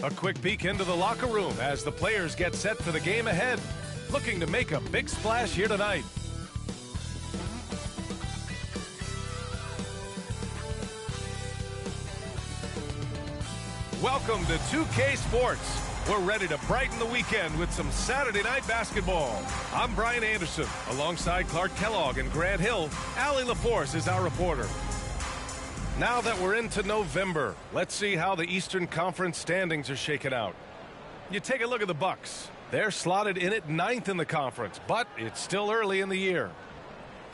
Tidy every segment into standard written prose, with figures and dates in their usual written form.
A quick peek into the locker room as the players get set for the game ahead. Looking to make a big splash here tonight. Welcome to 2K Sports. We're ready to brighten the weekend with some Saturday night basketball. I'm Brian Anderson. Alongside Clark Kellogg and Grant Hill, Allie LaForce is our reporter. Now that we're into November, let's see how the Eastern Conference standings are shaking out. You take a look at the Bucks. They're slotted in at 9th in the conference, but it's still early in the year.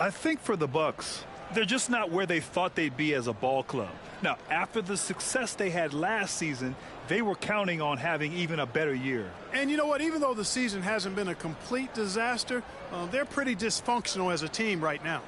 I think for the Bucks, they're just not where they thought they'd be as a ball club. Now, after the success they had last season, they were counting on having even a better year. And you know what? Even though the season hasn't been a complete disaster, they're pretty dysfunctional as a team right now.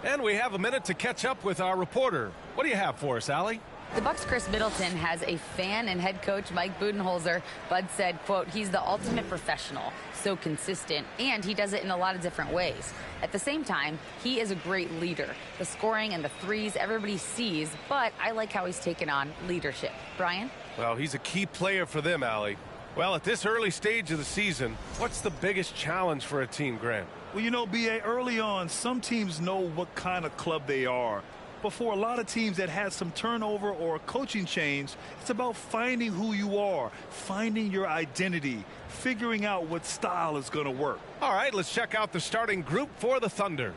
And we have a minute to catch up with our reporter. What do you have for us, Allie? The Bucks' Chris Middleton has a fan and head coach Mike Budenholzer. Bud said, quote, he's the ultimate professional, so consistent, and he does it in a lot of different ways. At the same time, he is a great leader. The scoring and the threes everybody sees, but I like how he's taken on leadership. Brian? Well, he's a key player for them, Allie. Well, at this early stage of the season, what's the biggest challenge for a team, Grant? Well, you know, B.A., early on, some teams know what kind of club they are. But for a lot of teams that had some turnover or a coaching change, it's about finding who you are, finding your identity, figuring out what style is going to work. All right, let's check out the starting group for the Thunder.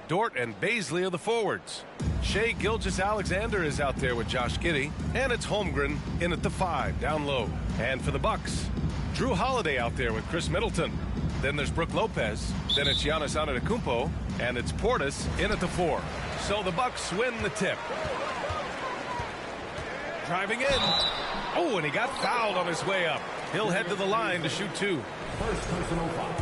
Dort and Baisley are the forwards. Shai Gilgeous-Alexander is out there with Josh Giddey, and it's Holmgren in at the 5, down low. And for the Bucks, Drew Holiday out there with Chris Middleton. Then there's Brook Lopez. Then it's Giannis Antetokounmpo, and it's Portis in at the 4. So the Bucks win the tip. Driving in. Oh, and he got fouled on his way up. He'll head to the line to shoot 2.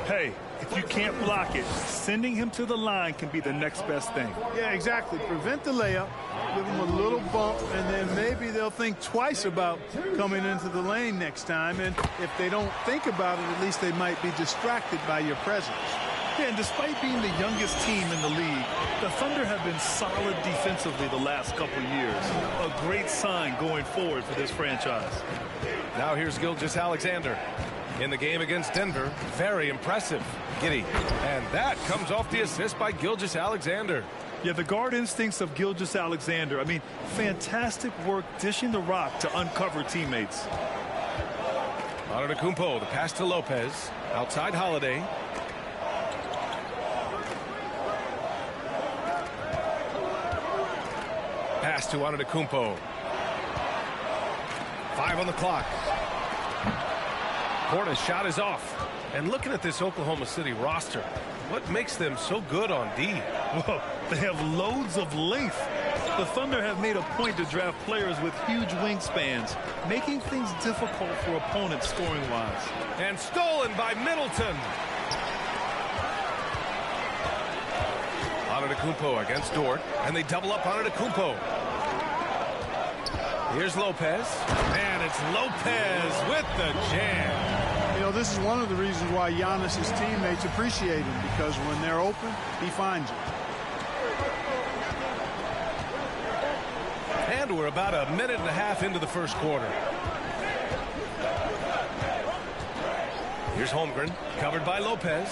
Hey, if you can't block it, sending him to the line can be the next best thing. Yeah, exactly. Prevent the layup, give them a little bump, and then maybe they'll think twice about coming into the lane next time. And if they don't think about it, at least they might be distracted by your presence. Yeah, and despite being the youngest team in the league, the Thunder have been solid defensively the last couple years. A great sign going forward for this franchise. Now here's Gilgeous-Alexander. In the game against Denver, very impressive. Giddey. And that comes off the assist by Gilgeous-Alexander. Yeah, the guard instincts of Gilgeous-Alexander. I mean, fantastic work dishing the rock to uncover teammates. Antetokounmpo, the pass to Lopez. Outside Holiday. Pass to Antetokounmpo. 5 on the clock. Portis' shot is off. And looking at this Oklahoma City roster, what makes them so good on D? Well, they have loads of length. The Thunder have made a point to draft players with huge wingspans, making things difficult for opponents scoring-wise. And stolen by Middleton. Antetokounmpo against Dort, and they double up Antetokounmpo. Here's Lopez, and it's Lopez with the jam. You know, this is one of the reasons why Giannis' teammates appreciate him, because when they're open, he finds it. And we're about a minute and a half into the first quarter. Here's Holmgren, covered by Lopez.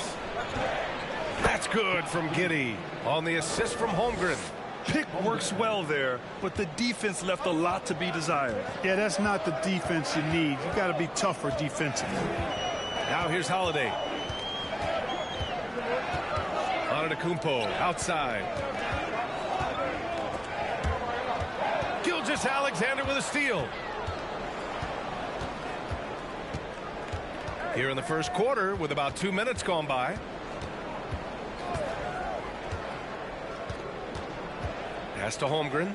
That's good from Giddey on the assist from Holmgren. Pick works well there, but the defense left a lot to be desired. Yeah, that's not the defense you need. You got to be tougher defensively. Now here's Holiday. Antetokounmpo outside. Gilgeous-Alexander with a steal. Here in the first quarter with about 2 minutes gone by. Pass to Holmgren.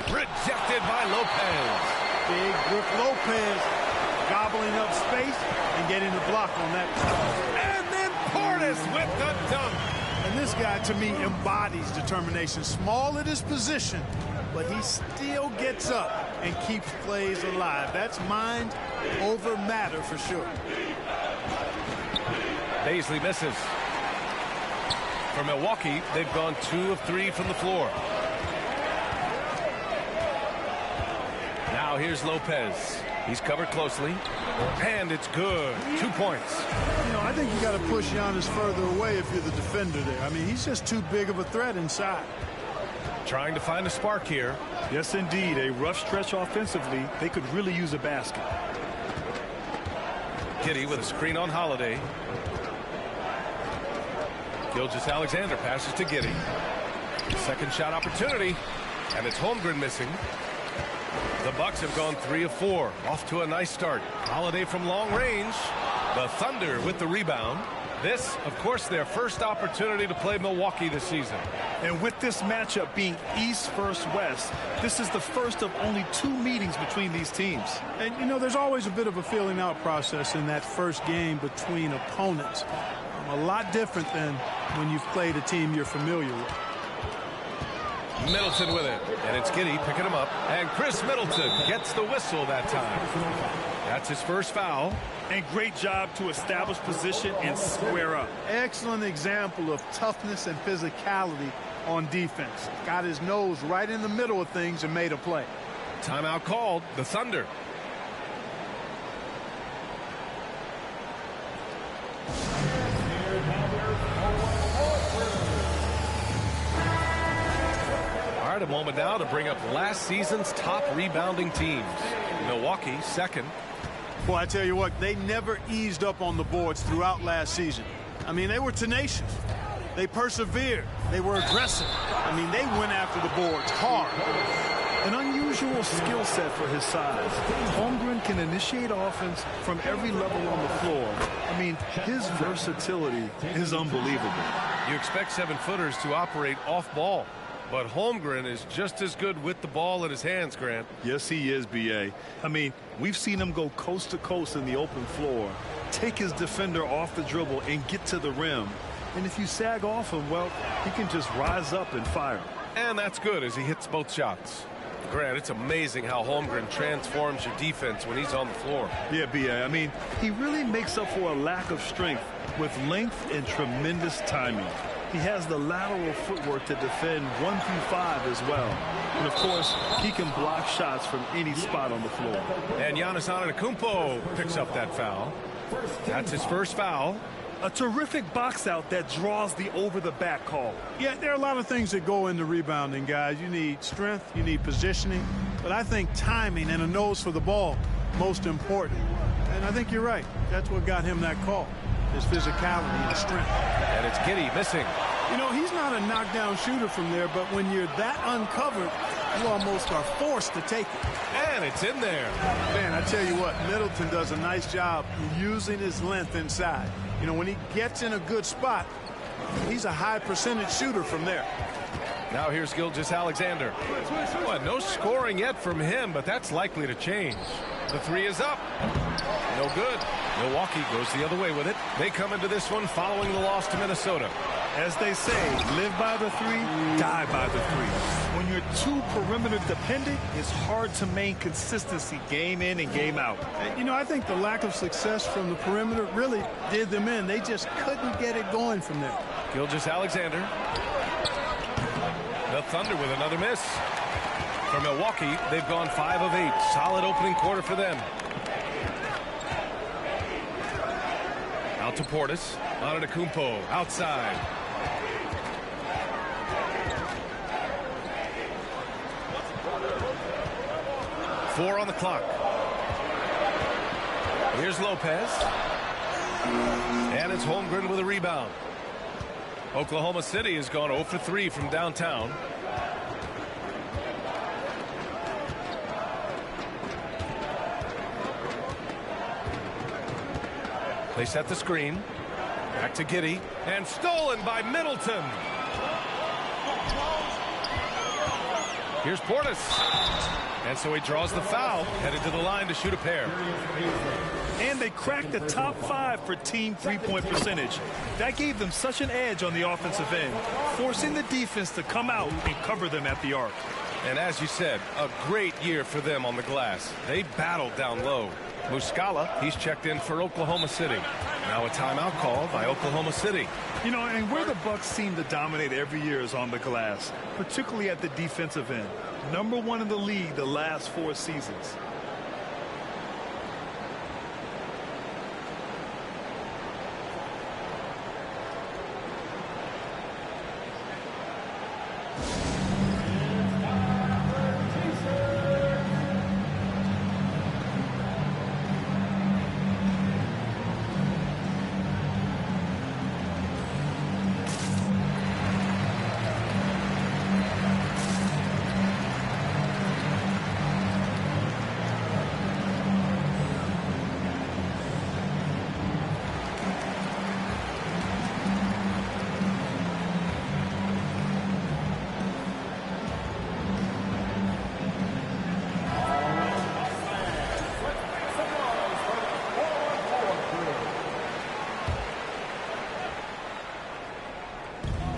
Rejected by Lopez. Big Brook Lopez gobbling up space and getting the block on that. And then Portis with the dunk. And this guy, to me, embodies determination. Small at his position, but he still gets up and keeps plays alive. That's mind over matter for sure. Baisley misses. For Milwaukee, they've gone 2 of 3 from the floor. Now here's Lopez. He's covered closely. And it's good. 2 points. You know, I think you got to push Giannis further away if you're the defender there. I mean, he's just too big of a threat inside. Trying to find a spark here. Yes, indeed. A rough stretch offensively. They could really use a basket. Giddey with a screen on Holiday. Gilgeous-Alexander passes to Giddey. Second shot opportunity. And it's Holmgren missing. The Bucks have gone 3 of 4. Off to a nice start. Holiday from long range. The Thunder with the rebound. This, of course, their first opportunity to play Milwaukee this season. And with this matchup being East versus West, this is the first of only 2 meetings between these teams. And, you know, there's always a bit of a feeling out process in that first game between opponents. A lot different than when you've played a team you're familiar with. Middleton with it. And it's Giddey picking him up. And Chris Middleton gets the whistle that time. That's his first foul. And great job to establish position and square up. Excellent example of toughness and physicality on defense. Got his nose right in the middle of things and made a play. Timeout called. The Thunder. All right, a moment now to bring up last season's top rebounding teams. Milwaukee, second. Boy, I tell you what, they never eased up on the boards throughout last season. I mean, they were tenacious. They persevered. They were aggressive. I mean, they went after the boards hard. An unusual skill set for his size. Holmgren can initiate offense from every level on the floor. I mean, his versatility is unbelievable. You expect 7-footers to operate off ball. But Holmgren is just as good with the ball in his hands, Grant. Yes, he is, B.A. I mean, we've seen him go coast to coast in the open floor, take his defender off the dribble and get to the rim. And if you sag off him, well, he can just rise up and fire. And that's good as he hits both shots. Grant, it's amazing how Holmgren transforms your defense when he's on the floor. Yeah, B.A. I mean, he really makes up for a lack of strength with length and tremendous timing. He has the lateral footwork to defend 1 through 5 as well. And, of course, he can block shots from any spot on the floor. And Giannis Antetokounmpo picks up that foul. That's his first foul. A terrific box out that draws the over-the-back call. Yeah, there are a lot of things that go into rebounding, guys. You need strength, you need positioning, but I think timing and a nose for the ball, most important. And I think you're right. That's what got him that call, his physicality and strength. And it's Giddey missing. You know, he's not a knockdown shooter from there, but when you're that uncovered, you almost are forced to take it. And it's in there. Man, I tell you what, Middleton does a nice job using his length inside. You know, when he gets in a good spot, he's a high percentage shooter from there. Now here's Gilgeous-Alexander. Well, no scoring yet from him, but that's likely to change. The 3 is up. No good. Milwaukee goes the other way with it. They come into this one following the loss to Minnesota. As they say, live by the 3, die by the 3. When you're too perimeter dependent, it's hard to maintain consistency game in and game out. And, you know, I think the lack of success from the perimeter really did them in. They just couldn't get it going from there. Gilgeous-Alexander. The Thunder with another miss. For Milwaukee, they've gone 5 of 8. Solid opening quarter for them. Out to Portis. Antetokounmpo outside. Four on the clock. Here's Lopez. And it's Holmgren with a rebound. Oklahoma City has gone 0 for 3 from downtown. They set the screen. Back to Giddey. And stolen by Middleton. Here's Portis. And so he draws the foul. Headed to the line to shoot a pair. And they cracked the top 5 for team three-point percentage. That gave them such an edge on the offensive end, forcing the defense to come out and cover them at the arc. And as you said, a great year for them on the glass. They battled down low. Muscala, he's checked in for Oklahoma City. Now a timeout call by Oklahoma City. You know, and where the Bucks seem to dominate every year is on the glass, particularly at the defensive end. #1 in the league the last 4 seasons.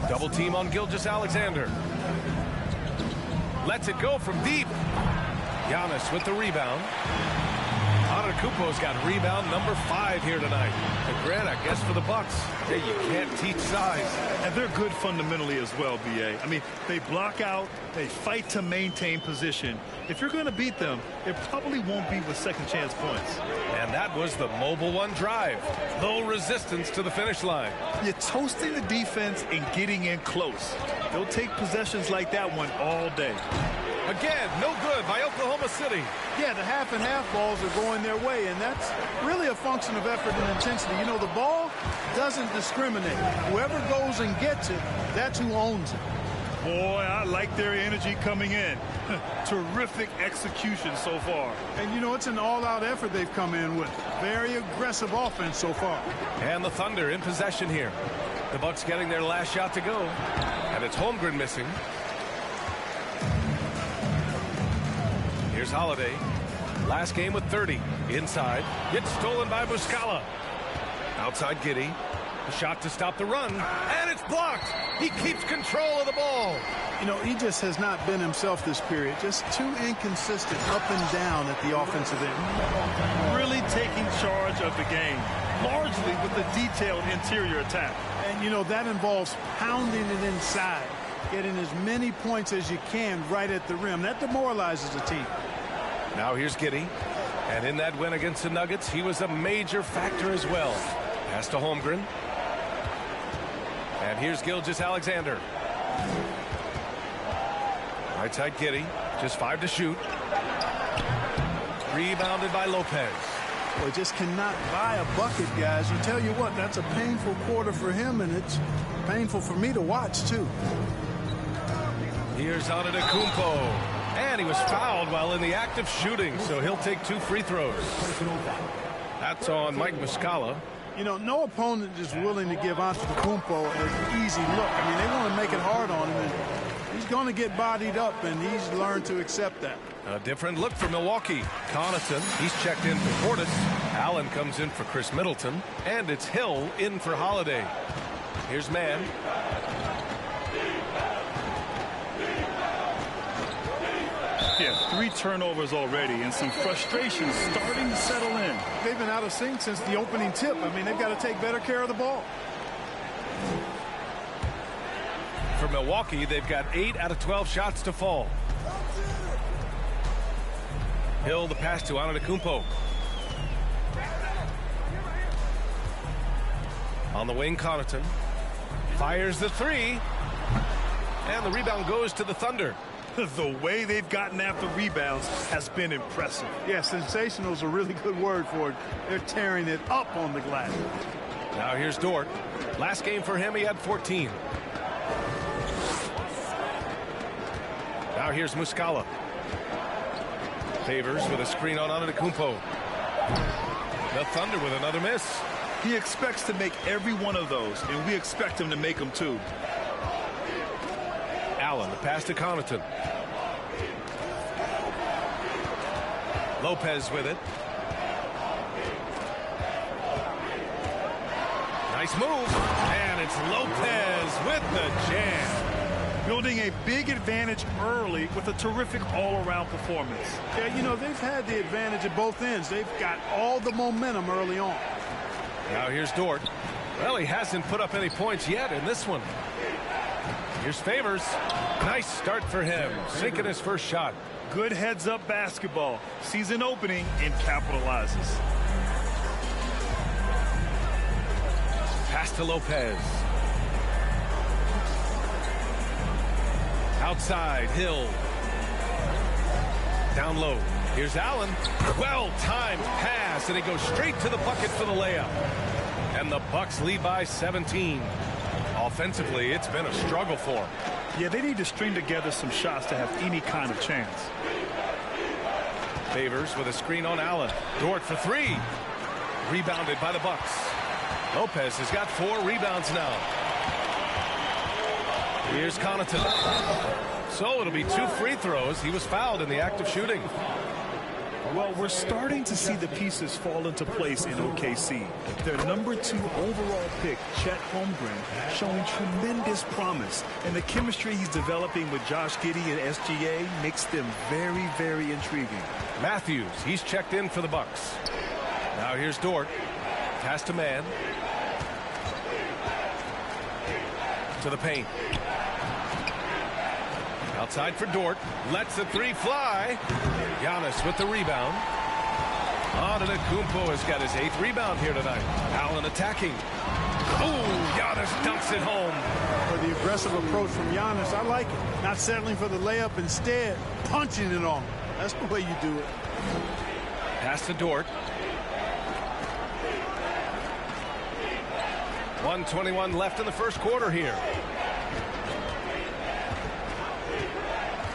Double team on Gilgeous-Alexander. Lets it go from deep. Giannis with the rebound. Antetokounmpo's got rebound number 5 here tonight. And Grant, I guess for the Bucks, yeah, you can't teach size. And they're good fundamentally as well, B.A. I mean, they block out, they fight to maintain position. If you're going to beat them, it probably won't be with second chance points. And that was the Mobile One drive. Low resistance to the finish line. You're toasting the defense and getting in close. They'll take possessions like that one all day. Again, no good by Oklahoma City. Yeah, the half and half balls are going their way, and that's really a function of effort and intensity. You know, the ball doesn't discriminate. Whoever goes and gets it, that's who owns it. Boy, I like their energy coming in. Terrific execution so far. And, you know, it's an all-out effort they've come in with. Very aggressive offense so far. And the Thunder in possession here. The Bucks getting their last shot to go. And it's Holmgren missing. Here's Holiday. Last game with 30. Inside. Gets stolen by Muscala. Outside Giddey. A shot to stop the run. And it's blocked. He keeps control of the ball. You know, he just has not been himself this period. Just too inconsistent up and down at the offensive end. Really taking charge of the game. Largely with the detailed interior attack. And, you know, that involves pounding it inside. Getting as many points as you can right at the rim. That demoralizes a team. Now here's Giddey. And in that win against the Nuggets, he was a major factor as well. Pass to Holmgren. And here's Gilgeous-Alexander. Right side Giddey. Just 5 to shoot. Rebounded by Lopez. Well, just cannot buy a bucket, guys. You tell you what, that's a painful quarter for him, and it's painful for me to watch, too. Here's Antetokounmpo. And he was fouled while in the act of shooting, so he'll take 2 free throws. That's on Mike Muscala. You know, no opponent is willing to give Antetokounmpo an easy look. I mean, they want to make it hard on him, and he's going to get bodied up, and he's learned to accept that. A different look for Milwaukee. Connaughton, he's checked in for Portis. Allen comes in for Chris Middleton. And it's Hill in for Holiday. Here's Mann. Yeah, 3 turnovers already and some frustration starting to settle in. They've been out of sync since the opening tip. I mean, they've got to take better care of the ball. For Milwaukee, they've got 8 out of 12 shots to fall. Hill, the pass to Antetokounmpo. On the wing, Connaughton fires the 3. And the rebound goes to the Thunder. The way they've gotten after rebounds has been impressive. Yeah, sensational is a really good word for it. They're tearing it up on the glass. Now here's Dort. Last game for him, he had 14. Now here's Muscala. Favors with a screen on Antetokounmpo. The Thunder with another miss. He expects to make every one of those, and we expect him to make them too. Allen, the pass to Connaughton. Lopez with it. Nice move. And it's Lopez with the jam. building a big advantage early with a terrific all-around performance. Yeah, you know, they've had the advantage at both ends. They've got all the momentum early on. Now here's Dort. Well, he hasn't put up any points yet in this one. Here's Favors. Nice start for him, sinking his first shot. Good heads-up basketball. Sees an opening and capitalizes. Pass to Lopez. Outside, Hill. Down low. Here's Allen. Well-timed pass, and he goes straight to the bucket for the layup. And the Bucks lead by 17. Offensively, it's been a struggle for them. Yeah, they need to string together some shots to have any kind of chance. Favors with a screen on Allen. Dort for three. Rebounded by the Bucks. Lopez has got 4 rebounds now. Here's Connaughton. So it'll be 2 free throws. He was fouled in the act of shooting. Well, we're starting to see the pieces fall into place in OKC. Their #2 overall pick, Chet Holmgren, showing tremendous promise. And the chemistry he's developing with Josh Giddey and SGA makes them very, very intriguing. Matthews, he's checked in for the Bucks. Now here's Dort. Pass to man. To the paint. Outside for Dort. Lets the 3 fly. Giannis with the rebound. Antetokounmpo has got his 8th rebound here tonight. Allen attacking. Oh, Giannis dunks it home. For the aggressive approach from Giannis, I like it. Not settling for the layup, instead punching it on. That's the way you do it. Pass to Dort. 1:21 left in the first quarter here.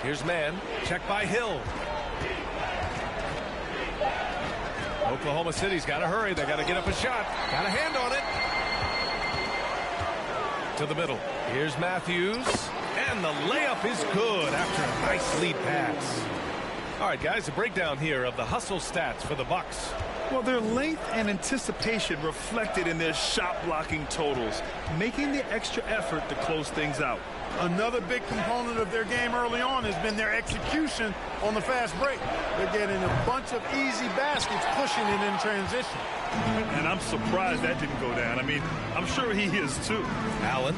Here's man. Check by Hill. Oklahoma City's got to hurry. They got to get up a shot. Got a hand on it. To the middle. Here's Matthews. And the layup is good after a nice lead pass. All right, guys, a breakdown here of the hustle stats for the Bucks. Well, their length and anticipation reflected in their shot blocking totals, making the extra effort to close things out. Another big component of their game early on has been their execution on the fast break. They're getting a bunch of easy baskets, pushing it in transition. And I'm surprised that didn't go down. I mean, I'm sure he is too. Allen,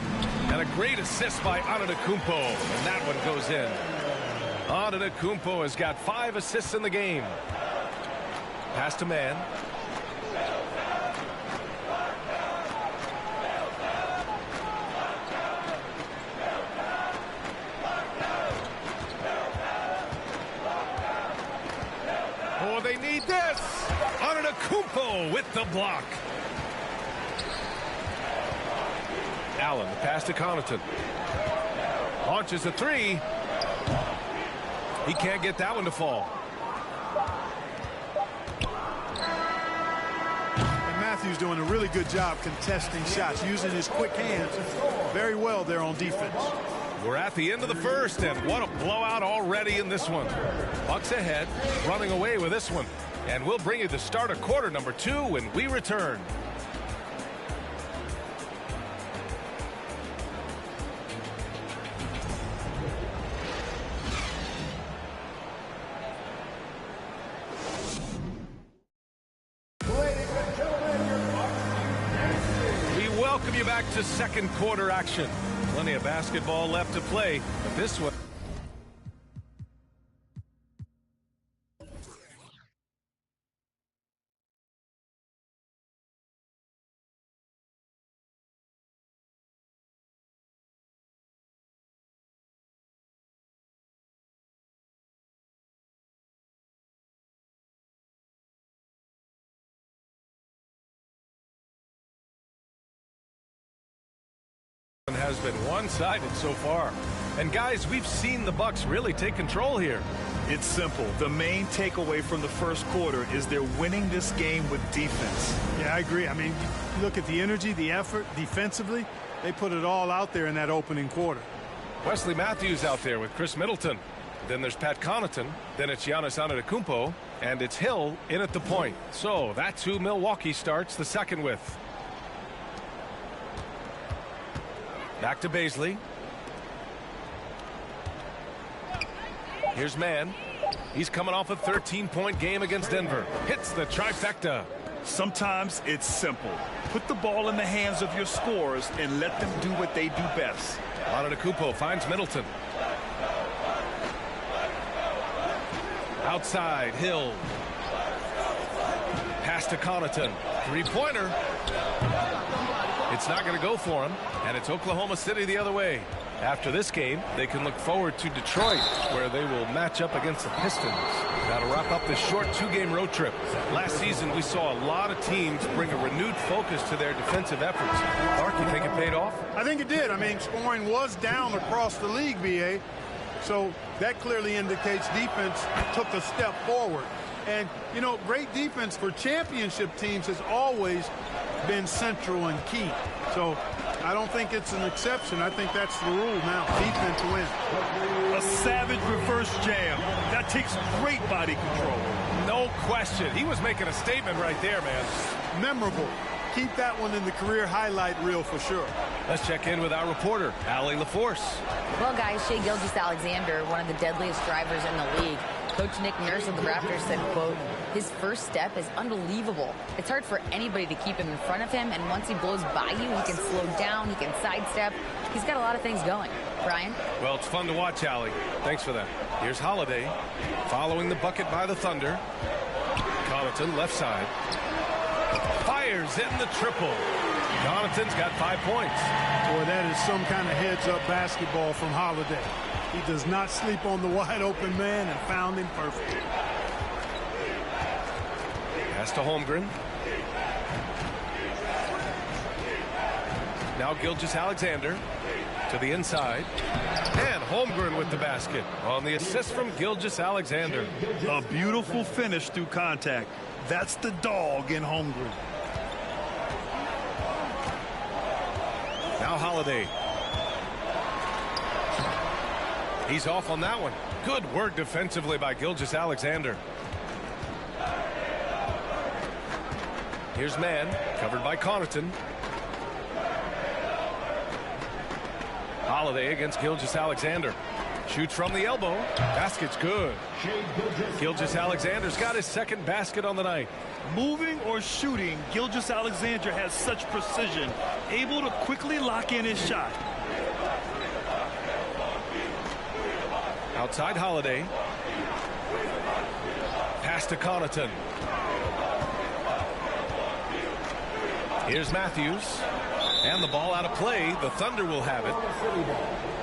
and a great assist by Antetokounmpo, and that one goes in. Antetokounmpo has got 5 assists in the game. Pass to man. Oh, they need this. Antetokounmpo with the block. Allen, pass to Connaughton. Launches a 3. He can't get that one to fall. And Matthews doing a really good job contesting shots, using his quick hands very well there on defense. We're at the end of the first, and what a blowout already in this one. Bucks ahead, running away with this one. And we'll bring you the start of quarter number 2 when we return. Welcome you back to second quarter action. Plenty of basketball left to play, but this one. Has been one-sided so far. And guys, we've seen the Bucks really take control here. It's simple. The main takeaway from the first quarter is they're winning this game with defense. Yeah, I agree. I mean, look at the energy, the effort defensively. They put it all out there in that opening quarter. Wesley Matthews out there with Chris Middleton. Then there's Pat Connaughton. Then it's Giannis Antetokounmpo. And it's Hill in at the point. So that's who Milwaukee starts the second with. Back to Baisley. Here's Mann. He's coming off a 13-point game against Denver. Hits the trifecta. Sometimes it's simple. Put the ball in the hands of your scorers and let them do what they do best. Antetokounmpo finds Middleton. Outside, Hill. Pass to Connaughton. Three-pointer. It's not going to go for him, and it's Oklahoma City the other way. After this game, they can look forward to Detroit, where they will match up against the Pistons. Now to wrap up this short 2-game road trip. Last season, we saw a lot of teams bring a renewed focus to their defensive efforts. Clark, you think it paid off? I think it did. I mean, scoring was down across the league, B.A., so that clearly indicates defense took a step forward. And, you know, great defense for championship teams has always been central and key. So I don't think it's an exception. I think that's the rule now. Defense wins. A savage reverse jam. That takes great body control. No question. He was making a statement right there, man. Memorable. Keep that one in the career highlight reel for sure. Let's check in with our reporter, Allie LaForce. Well, guys, Shai Gilgeous-Alexander, one of the deadliest drivers in the league. Coach Nick Nurse of the Raptors said, quote, his first step is unbelievable. It's hard for anybody to keep him in front of him, and once he blows by you, he can slow down, he can sidestep. He's got a lot of things going. Brian? Well, it's fun to watch, Allie. Thanks for that. Here's Holiday, following the bucket by the Thunder. Connaughton, left side. Fires in the triple. Connaughton's got 5 points. Boy, that is some kind of heads-up basketball from Holiday. He does not sleep on the wide-open man and found him perfect. Pass to Holmgren. Now Gilgeous-Alexander to the inside. And Holmgren with the basket on the assist from Gilgeous-Alexander. A beautiful finish through contact. That's the dog in Holmgren. Now Holiday. He's off on that one. Good work defensively by Gilgeous-Alexander. Here's Mann, covered by Connaughton. Holiday against Gilgeous-Alexander. Shoots from the elbow. Basket's good. Gilgeous-Alexander's got his second basket on the night. Moving or shooting, Gilgeous-Alexander has such precision, able to quickly lock in his shot. Outside Holiday. Pass to Connaughton. Here's Matthews. And the ball out of play. The Thunder will have it.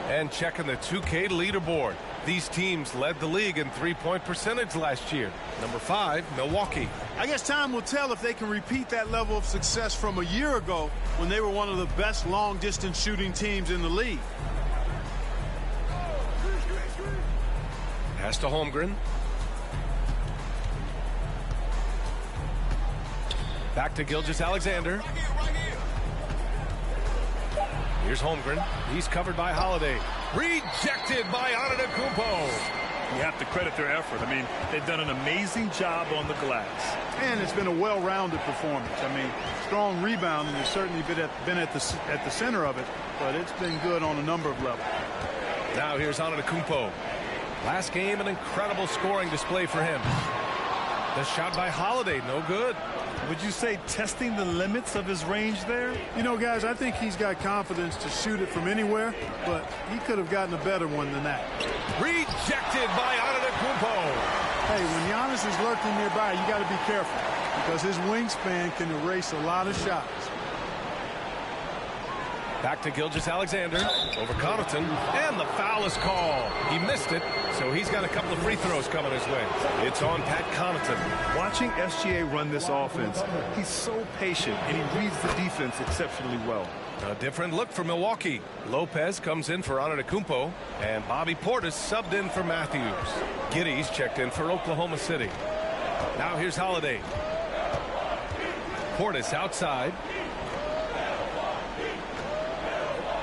And checking the 2K leaderboard. These teams led the league in three-point percentage last year. Number 5, Milwaukee. I guess time will tell if they can repeat that level of success from a year ago when they were one of the best long-distance shooting teams in the league. Pass to Holmgren. Back to Gilgeous-Alexander. Here's Holmgren. He's covered by Holiday. Rejected by Antetokounmpo. You have to credit their effort. I mean, they've done an amazing job on the glass. And it's been a well-rounded performance. I mean, strong rebounding has certainly been at the center of it, but it's been good on a number of levels. Now here's Antetokounmpo. Last game, an incredible scoring display for him. The shot by Holiday, no good. Would you say testing the limits of his range there? You know, guys, I think he's got confidence to shoot it from anywhere, but he could have gotten a better one than that. Rejected by Antetokounmpo. Hey, when Giannis is lurking nearby, you got to be careful because his wingspan can erase a lot of shots. Back to Gilgeous-Alexander over Connaughton, and the foul is called. He missed it, so he's got a couple of free throws coming his way. It's on Pat Connaughton. Watching SGA run this offense, he's so patient, and he reads the defense exceptionally well. A different look for Milwaukee. Lopez comes in for Antetokounmpo, and Bobby Portis subbed in for Matthews. Giddey's checked in for Oklahoma City. Now here's Holiday. Portis outside.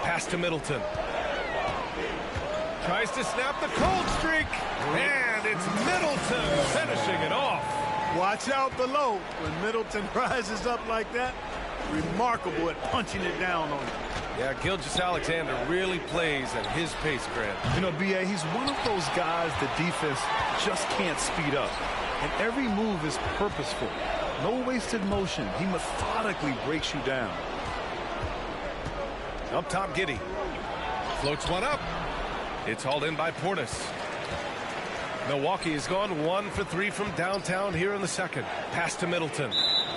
Pass to Middleton. Tries to snap the cold streak. And it's Middleton finishing it off. Watch out below when Middleton rises up like that. Remarkable at punching it down on you. Yeah, Gilgeous-Alexander really plays at his pace, Grant. You know, B.A., he's one of those guys the defense just can't speed up. And every move is purposeful. No wasted motion. He methodically breaks you down. Up top, Giddey. Floats one up. It's hauled in by Portis. Milwaukee has gone 1 for 3 from downtown here in the second. Pass to Middleton.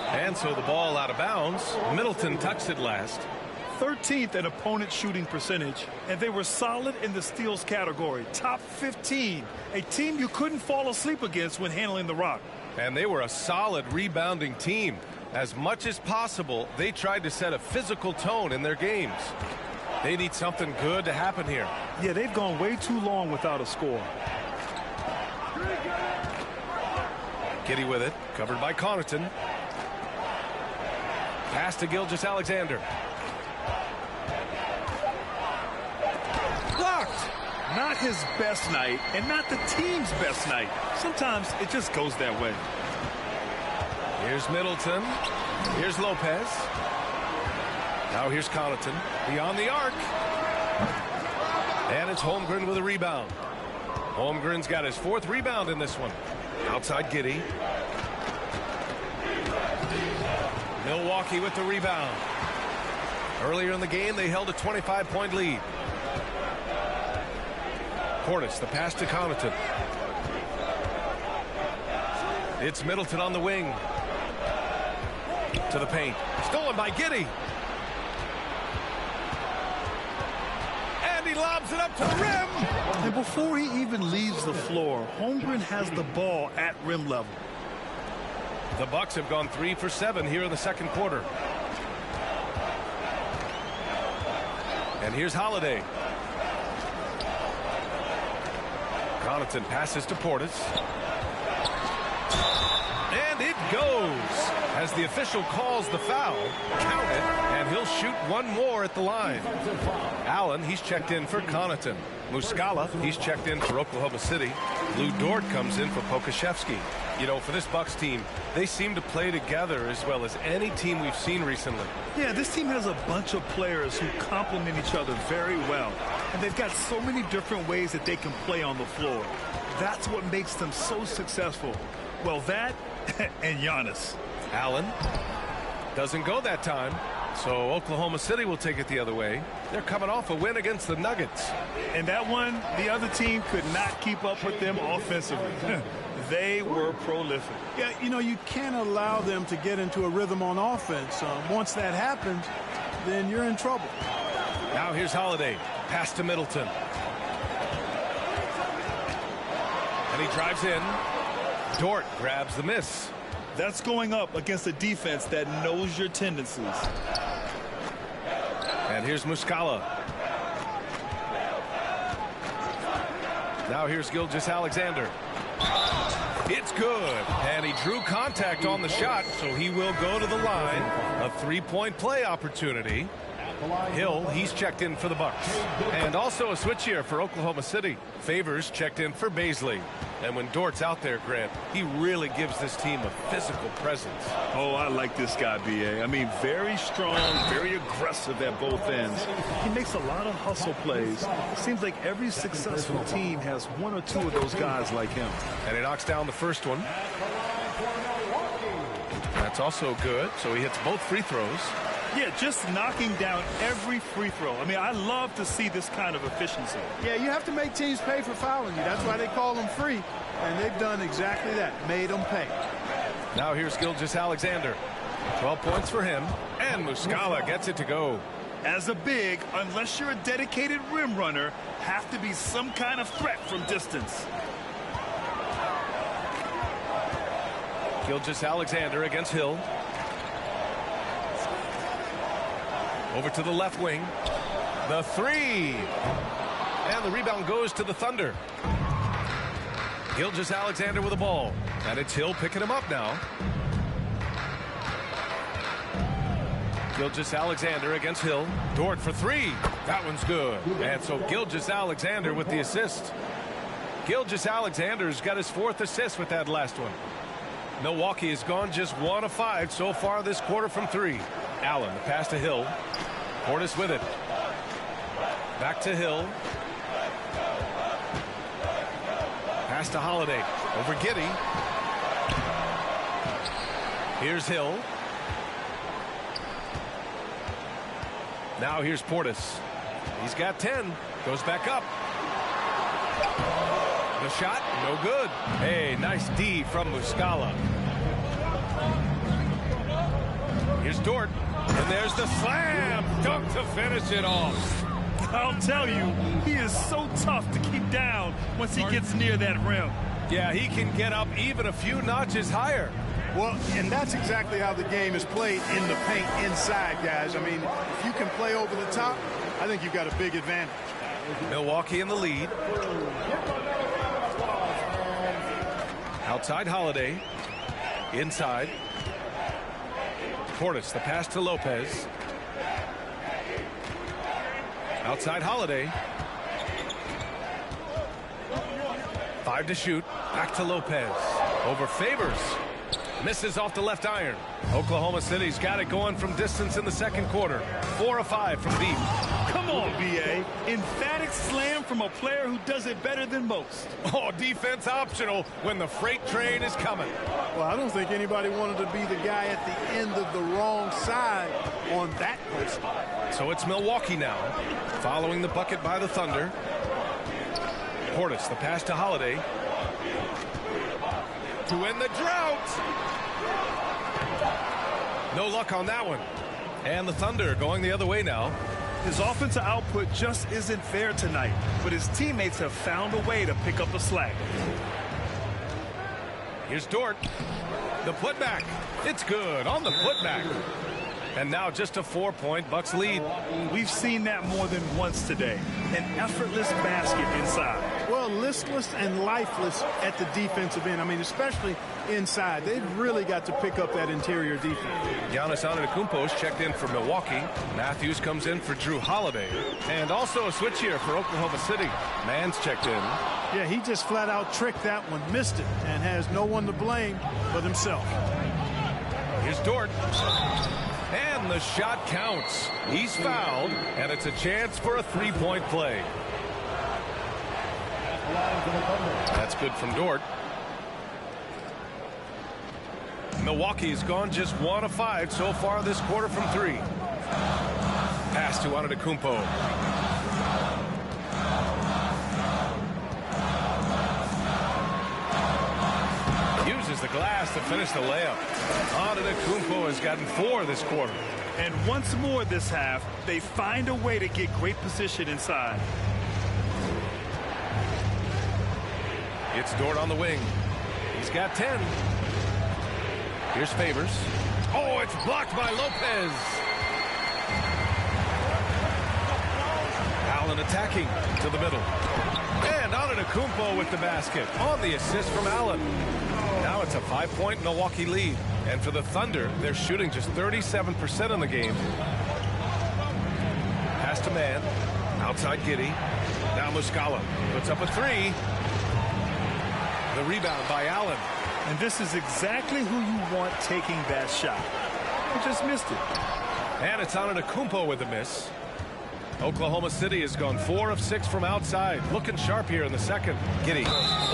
And so the ball out of bounds. Middleton touched it last. 13th in opponent shooting percentage, and they were solid in the steals category. Top 15, a team you couldn't fall asleep against when handling the rock. And they were a solid rebounding team. As much as possible, they tried to set a physical tone in their games. They need something good to happen here. Yeah, they've gone way too long without a score. Giddey with it, covered by Connaughton. Pass to Gilgeous-Alexander. Blocked. Not his best night, and not the team's best night. Sometimes it just goes that way. Here's Middleton. Here's Lopez. Now here's Connaughton. Beyond the arc. And it's Holmgren with a rebound. Holmgren's got his 4th rebound in this one. Outside Giddey. Milwaukee with the rebound. Earlier in the game, they held a 25-point lead. Portis, the pass to Connaughton. It's Middleton on the wing. To the paint. Stolen by Giddey. And he lobs it up to the rim. And before he even leaves the floor, Holmgren has the ball at rim level. The Bucks have gone 3 for 7 here in the second quarter. And here's Holiday. Connaughton passes to Portis. And it goes. As the official calls the foul, count it, and he'll shoot one more at the line. Allen, he's checked in for Connaughton. Muscala, he's checked in for Oklahoma City. Lou Dort comes in for Pokusevski. You know, for this Bucks team, they seem to play together as well as any team we've seen recently. Yeah, this team has a bunch of players who complement each other very well. And they've got so many different ways that they can play on the floor. That's what makes them so successful. Well, that and Giannis. Allen doesn't go that time. So Oklahoma City will take it the other way. They're coming off a win against the Nuggets. And that one, the other team could not keep up with them offensively. They were prolific. Yeah, you know, you can't allow them to get into a rhythm on offense. Once that happens, then you're in trouble. Now here's Holiday. Pass to Middleton. And he drives in. Dort grabs the miss. That's going up against a defense that knows your tendencies. And here's Muscala. Now here's Gilgeous-Alexander. It's good. And he drew contact on the shot, so he will go to the line. A three-point play opportunity. Hill, he's checked in for the Bucks. And also a switch here for Oklahoma City. Favors checked in for Baisley. And when Dort's out there, Grant, he really gives this team a physical presence. Oh, I like this guy, B.A. I mean, very strong, very aggressive at both ends. He makes a lot of hustle plays. Seems like every successful team has one or two of those guys like him. And he knocks down the first one. That's also good. So he hits both free throws. Yeah, just knocking down every free throw. I mean, I love to see this kind of efficiency. Yeah, you have to make teams pay for fouling you. That's why they call them free. And they've done exactly that, made them pay. Now here's Gilgeous-Alexander. 12 points for him. And Muscala gets it to go. As a big, unless you're a dedicated rim runner, have to be some kind of threat from distance. Gilgeous-Alexander against Hill. Over to the left wing. The three. And the rebound goes to the Thunder. Gilgeous-Alexander with the ball. And it's Hill picking him up now. Gilgeous-Alexander against Hill. Dort for three. That one's good. And so Gilgeous-Alexander with the assist. Gilgeous-Alexander's got his 4th assist with that last one. Milwaukee has gone just 1 of 5 so far this quarter from 3. Allen, the pass to Hill. Portis with it. Back to Hill. Pass to Holiday. Over Giddey. Here's Hill. Now here's Portis. He's got 10. Goes back up. The shot, no good. Hey, nice D from Muscala. Here's Dort. And there's the slam dunk to finish it off. I'll tell you, he is so tough to keep down once he gets near that rim. Yeah, he can get up even a few notches higher. Well, and that's exactly how the game is played in the paint inside, guys. I mean, if you can play over the top, I think you've got a big advantage. Milwaukee in the lead. Outside Holiday. Inside. Portis, the pass to Lopez. Outside Holiday. 5 to shoot. Back to Lopez. Over Favors. Misses off the left iron. Oklahoma City's got it going from distance in the second quarter. 4 of 5 from deep. Come on, B.A. Emphatic slam from a player who does it better than most. Oh, defense optional when the freight train is coming. Well, I don't think anybody wanted to be the guy at the end of the wrong side on that post. So it's Milwaukee now, following the bucket by the Thunder. Portis, the pass to Holiday. To end the drought. No luck on that one. And the Thunder going the other way now. His offensive output just isn't there tonight, but his teammates have found a way to pick up the slack. Here's Dort. The putback. It's good on the putback. And now just a 4-point Bucks lead. We've seen that more than once today. An effortless basket inside. Well, listless and lifeless at the defensive end. I mean, especially inside. They've really got to pick up that interior defense. Giannis Antetokounmpo's checked in for Milwaukee. Matthews comes in for Drew Holiday. And also a switch here for Oklahoma City. Mann's checked in. Yeah, he just flat out tricked that one, missed it, and has no one to blame but himself. Here's Dort. And the shot counts. He's fouled, and it's a chance for a 3-point play. That's good from Dort. Milwaukee's gone just 1 of 5 so far this quarter from 3. Pass to Antetokounmpo. Uses the glass to finish the layup. Antetokounmpo has gotten 4 this quarter. And once more this half, they find a way to get great position inside. It's Dort on the wing. He's got 10. Here's Favors. Oh, it's blocked by Lopez. Allen attacking to the middle. And Antetokounmpo with the basket on the assist from Allen. Now it's a 5-point Milwaukee lead. And for the Thunder, they're shooting just 37% in the game. Pass to Mann. Outside Giddey. Now Muscala puts up a 3. The rebound by Allen. And this is exactly who you want taking that shot. He just missed it. And it's Antetokounmpo with a miss. Oklahoma City has gone 4 of 6 from outside. Looking sharp here in the second. Giddey.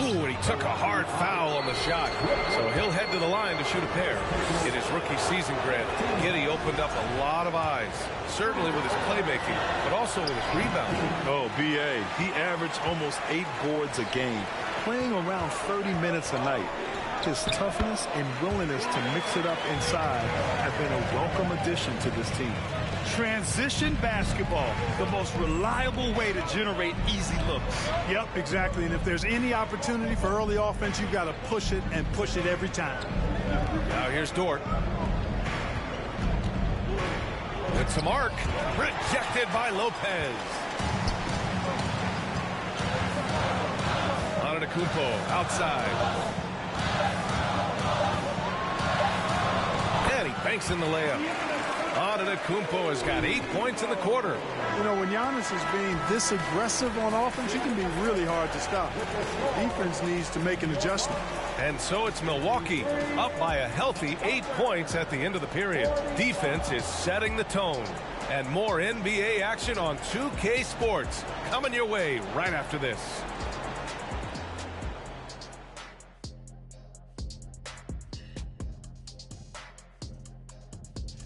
Ooh, and he took a hard foul on the shot. So he'll head to the line to shoot a pair. In his rookie season, Grant, Giddey opened up a lot of eyes. Certainly with his playmaking, but also with his rebounding. Oh, B.A., he averaged almost 8 boards a game, playing around 30 minutes a night. His toughness and willingness to mix it up inside have been a welcome addition to this team. Transition basketball, the most reliable way to generate easy looks. Yep, exactly. And if there's any opportunity for early offense, you've got to push it and push it every time. Now here's Dort. It's a mark. Rejected by Lopez. Antetokounmpo outside. And he banks in the layup. Antetokounmpo has got 8 points in the quarter. You know, when Giannis is being this aggressive on offense, he can be really hard to stop. Defense needs to make an adjustment. And so it's Milwaukee up by a healthy 8 points at the end of the period. Defense is setting the tone. And more NBA action on 2K Sports coming your way right after this.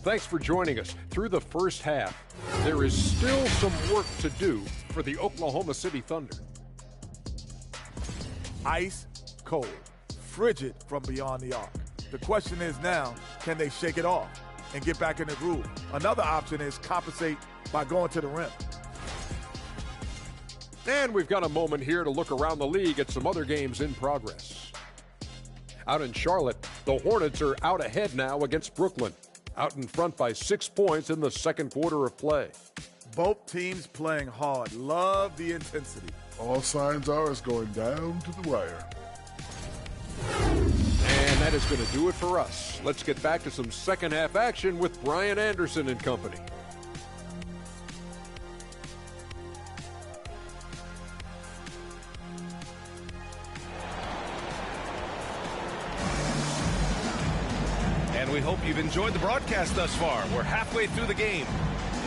Thanks for joining us. Through the first half, there is still some work to do for the Oklahoma City Thunder. Ice cold, frigid from beyond the arc. The question is now, can they shake it off and get back in the groove? Another option is compensate by going to the rim. And we've got a moment here to look around the league at some other games in progress. Out in Charlotte, the Hornets are out ahead now against Brooklyn. Out in front by 6 points in the second quarter of play. Both teams playing hard. Love the intensity. All signs are it's going down to the wire. And that is going to do it for us. Let's get back to some second half action with Brian Anderson and company. And we hope you've enjoyed the broadcast thus far. We're halfway through the game.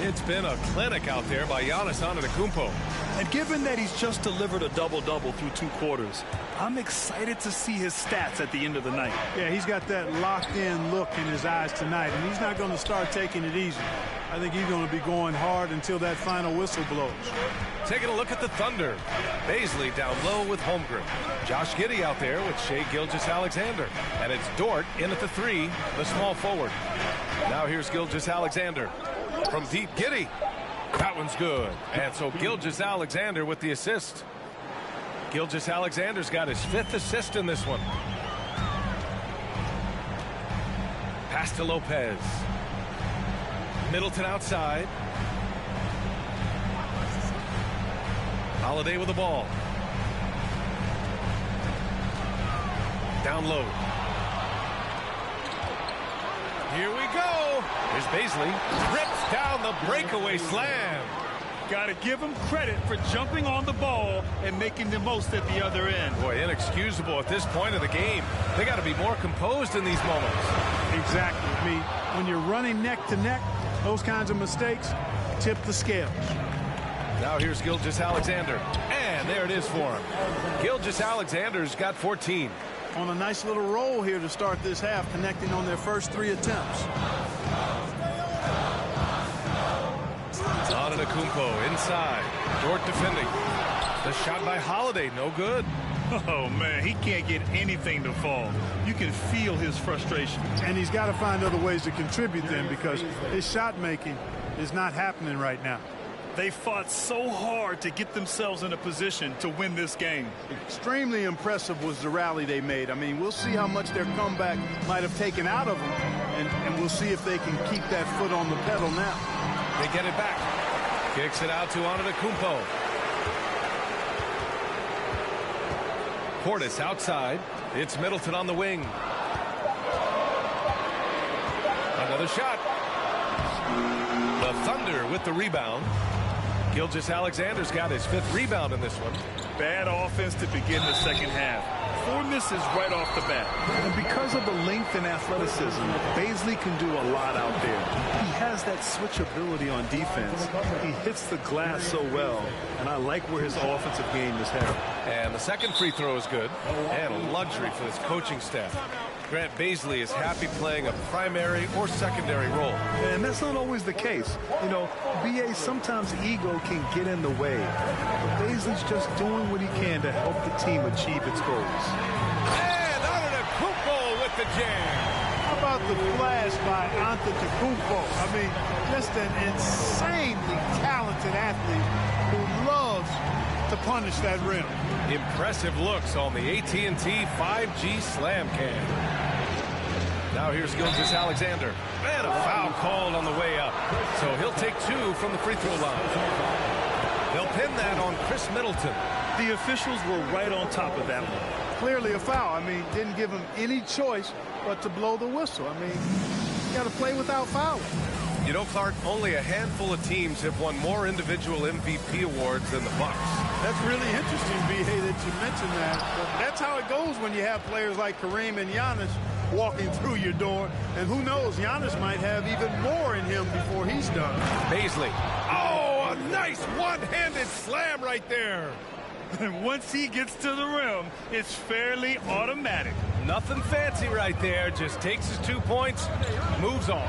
It's been a clinic out there by Giannis Antetokounmpo. And given that he's just delivered a double-double through 2 quarters, I'm excited to see his stats at the end of the night. Yeah, he's got that locked-in look in his eyes tonight, and he's not going to start taking it easy. I think he's going to be going hard until that final whistle blows. Taking a look at the Thunder. Baisley down low with Holmgren. Josh Giddey out there with Shai Gilgeous-Alexander. And it's Dort in at the 3, the small forward. Now here's Gilgeous-Alexander. From deep, Giddey. That one's good. And so Gilgeous-Alexander with the assist. Gilgeous-Alexander's got his 5th assist in this one. Pass to Lopez. Middleton outside. Holiday with the ball. Down low. Here we go. Here's Baisley. Rips down the breakaway slam. Got to give him credit for jumping on the ball and making the most at the other end. Boy, inexcusable at this point of the game. They got to be more composed in these moments. Exactly. I mean, when you're running neck to neck, those kinds of mistakes tip the scales. Now here's Gilgeous-Alexander. And there it is for him. Gilgeous-Alexander's got 14. On a nice little roll here to start this half, connecting on their first 3 attempts. Antetokounmpo inside. Dort defending. The shot by Holiday, no good. Oh, man, he can't get anything to fall. You can feel his frustration. And he's got to find other ways to contribute then, because his shot making is not happening right now. They fought so hard to get themselves in a position to win this game. Extremely impressive was the rally they made. I mean, we'll see how much their comeback might have taken out of them, and we'll see if they can keep that foot on the pedal now. They get it back. Kicks it out to Antetokounmpo. Portis outside. It's Middleton on the wing. Another shot. The Thunder with the rebound. Gilgeous-Alexander's got his 5th rebound in this one. Bad offense to begin the second half. 4 misses right off the bat. And because of the length and athleticism, Baisley can do a lot out there. He has that switchability on defense. He hits the glass so well, and I like where his offensive game is headed. And the second free throw is good. And a luxury for this coaching staff. Grant Baisley is happy playing a primary or secondary role. And that's not always the case. You know, B.A., sometimes ego can get in the way. But Baisley's just doing what he can to help the team achieve its goals. And Antetokounmpo with the jam. How about the flash by Antetokounmpo? I mean, just an insanely talented athlete who loves to punish that rim. Impressive looks on the AT&T 5G Slam Cam. Now here's Gilgeous-Alexander. And a foul called on the way up. So he'll take 2 from the free throw line. They'll pin that on Chris Middleton. The officials were right on top of that one. Clearly a foul. I mean, didn't give him any choice but to blow the whistle. I mean, you got to play without fouling. You know, Clark, only a handful of teams have won more individual MVP awards than the Bucks. That's really interesting, B.A., that you mentioned that. But that's how it goes when you have players like Kareem and Giannis walking through your door. And who knows, Giannis might have even more in him before he's done. Paisley. Oh, a nice one-handed slam right there. And once he gets to the rim, it's fairly automatic. Nothing fancy right there. Just takes his 2 points, moves on.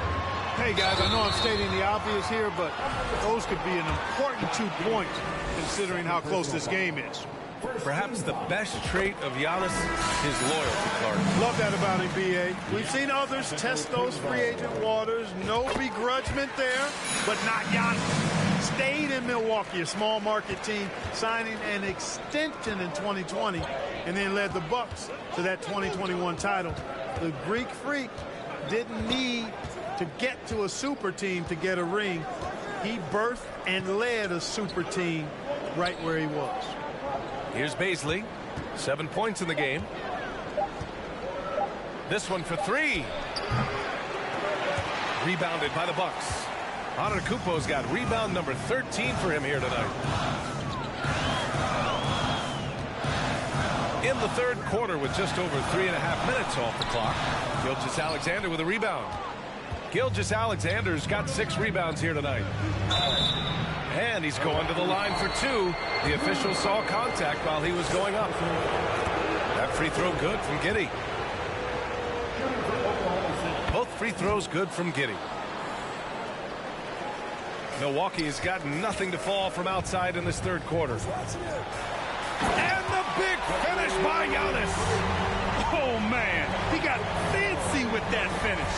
Hey, guys, I know I'm stating the obvious here, but those could be an important 2 points considering how close this game is. Perhaps the best trait of Giannis, his loyalty, Clark. Love that about him, B.A. We've seen others test those free agent waters. No begrudgment there, but not Giannis. Stayed in Milwaukee, a small market team, signing an extension in 2020, and then led the Bucks to that 2021 title. The Greek Freak didn't need to get to a super team to get a ring. He birthed and led a super team right where he was. Here's Paisley. 7 points in the game. This one for 3. Rebounded by the Bucks. Antetokounmpo's got rebound number 13 for him here tonight. In the third quarter with just over 3.5 minutes off the clock, Gilgeous-Alexander with a rebound. Gilgeous-Alexander's got 6 rebounds here tonight. And he's going to the line for 2. The official saw contact while he was going up. That free throw good from Giddey. Both free throws good from Giddey. Milwaukee has got nothing to fall from outside in this third quarter. And the big finish by Giannis. Oh, man, he got fancy with that finish.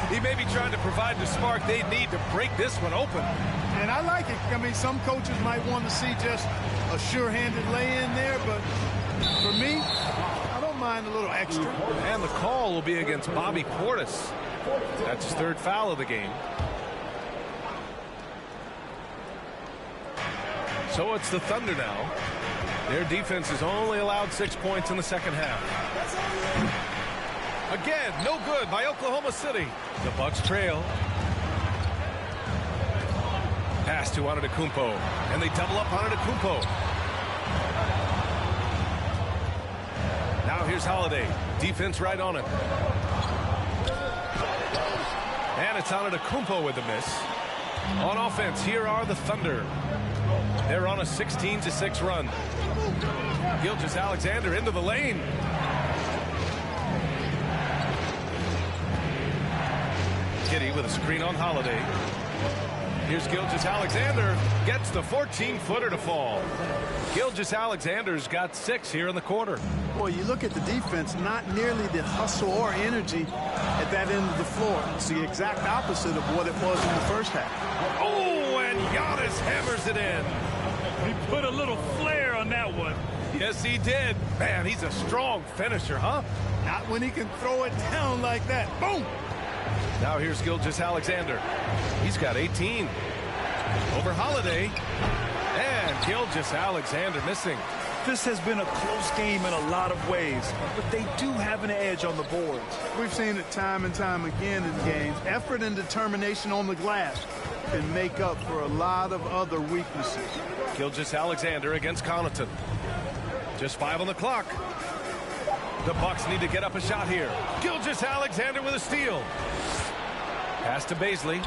He may be trying to provide the spark they need to break this one open. And I like it. I mean, some coaches might want to see just a sure-handed lay-in there, but for me, I don't mind a little extra. And the call will be against Bobby Portis. That's his 3rd foul of the game. So it's the Thunder now. Their defense has only allowed 6 points in the second half. Again, no good by Oklahoma City. The Bucks trail. Pass to Antetokounmpo, and they double up Antetokounmpo. Now here's Holiday. Defense right on him. And it's Antetokounmpo with the miss. On offense, here are the Thunder. They're on a 16-6 run. Gilgeous-Alexander into the lane. Giddey with a screen on Holiday. Here's Gilgeous-Alexander. Gets the 14-footer to fall. Gilgeous-Alexander's got 6 here in the quarter. Boy, you look at the defense, not nearly the hustle or energy at that end of the floor. It's the exact opposite of what it was in the first half. Oh, and Giannis hammers it in. He put a little flair on that one. Yes, he did. Man, he's a strong finisher, huh? Not when he can throw it down like that. Boom! Now here's Gilgeous-Alexander. He's got 18. Over Holiday. And Gilgeous-Alexander missing. This has been a close game in a lot of ways, but they do have an edge on the boards. We've seen it time and time again in games. Effort and determination on the glass can make up for a lot of other weaknesses. Gilgeous-Alexander against Connaughton. Just 5 on the clock. The Bucks need to get up a shot here. Gilgeous-Alexander with a steal. Pass to Paisley.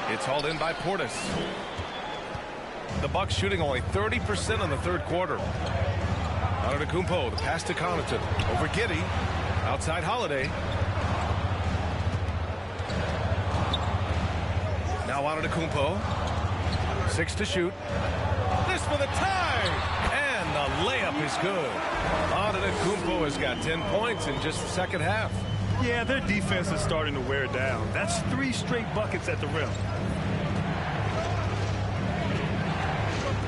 It's hauled in by Portis. The Bucks shooting only 30% in the third quarter. Antetokounmpo, the pass to Connaughton. Over Giddey. Outside Holiday. Now Antetokounmpo. 6 to shoot. This for the tie. And the layup is good. Antetokounmpo has got 10 points in just the second half. Yeah, their defense is starting to wear down. That's 3 straight buckets at the rim.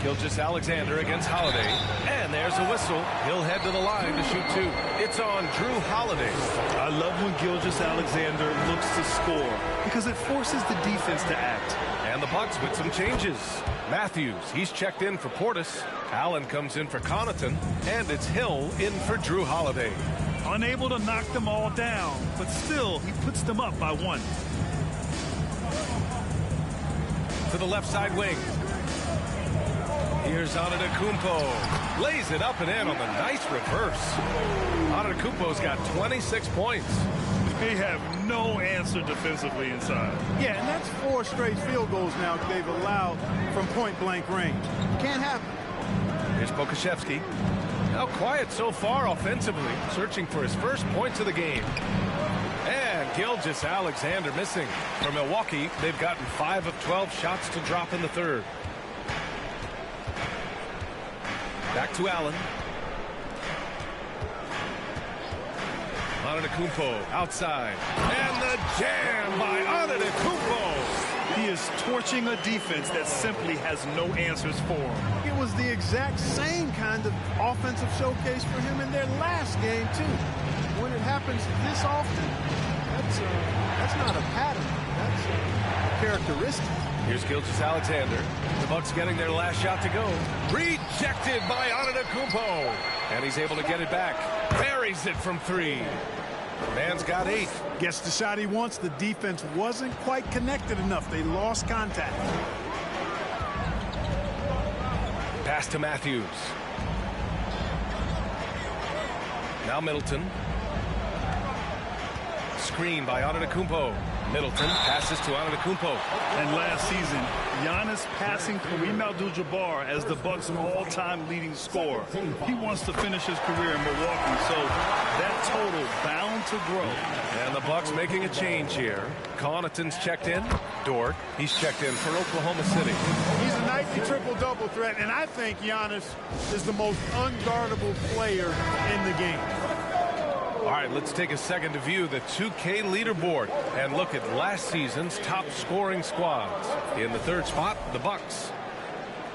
Gilgeous-Alexander against Holiday. And there's a whistle. He'll head to the line to shoot 2. It's on Drew Holiday. I love when Gilgeous-Alexander looks to score because it forces the defense to act. And the Bucks with some changes. Matthews, he's checked in for Portis. Allen comes in for Connaughton. And it's Hill in for Drew Holiday. Unable to knock them all down, but still, he puts them up by 1. to the left side wing. Here's Antetokounmpo. Lays it up and in on the nice reverse. Antetokounmpo's got 26 points. They have no answer defensively inside. Yeah, and that's 4 straight field goals now they've allowed from point-blank range. Can't happen. Here's Pokusevski. Now quiet so far offensively, searching for his first points of the game. And Gilgeous-Alexander missing. For Milwaukee, they've gotten 5 of 12 shots to drop in the third. Back to Allen. Antetokounmpo outside. And the jam by Antetokounmpo. He is torching a defense that simply has no answers for him. It was the exact same kind of offensive showcase for him in their last game, too. When it happens this often, that's not a pattern. That's a characteristic. Here's Gilgeous-Alexander. The Bucks getting their last shot to go. Rejected by Antetokounmpo. And he's able to get it back. Buries it from 3. Man's got 8. Gets the shot he wants. The defense wasn't quite connected enough. They lost contact. Pass to Matthews. Now Middleton. Screen by Antetokounmpo. Middleton passes to Antetokounmpo. And last season, Giannis passing Kareem Abdul-Jabbar as the Bucks' all-time leading scorer. He wants to finish his career in Milwaukee, so that total bound to grow. And the Bucks making a change here. Connaughton's checked in. Dort, he's checked in for Oklahoma City. He's a nightly triple-double threat, and I think Giannis is the most unguardable player in the game. All right, let's take a second to view the 2K leaderboard and look at last season's top scoring squads. In the third spot, the Bucks.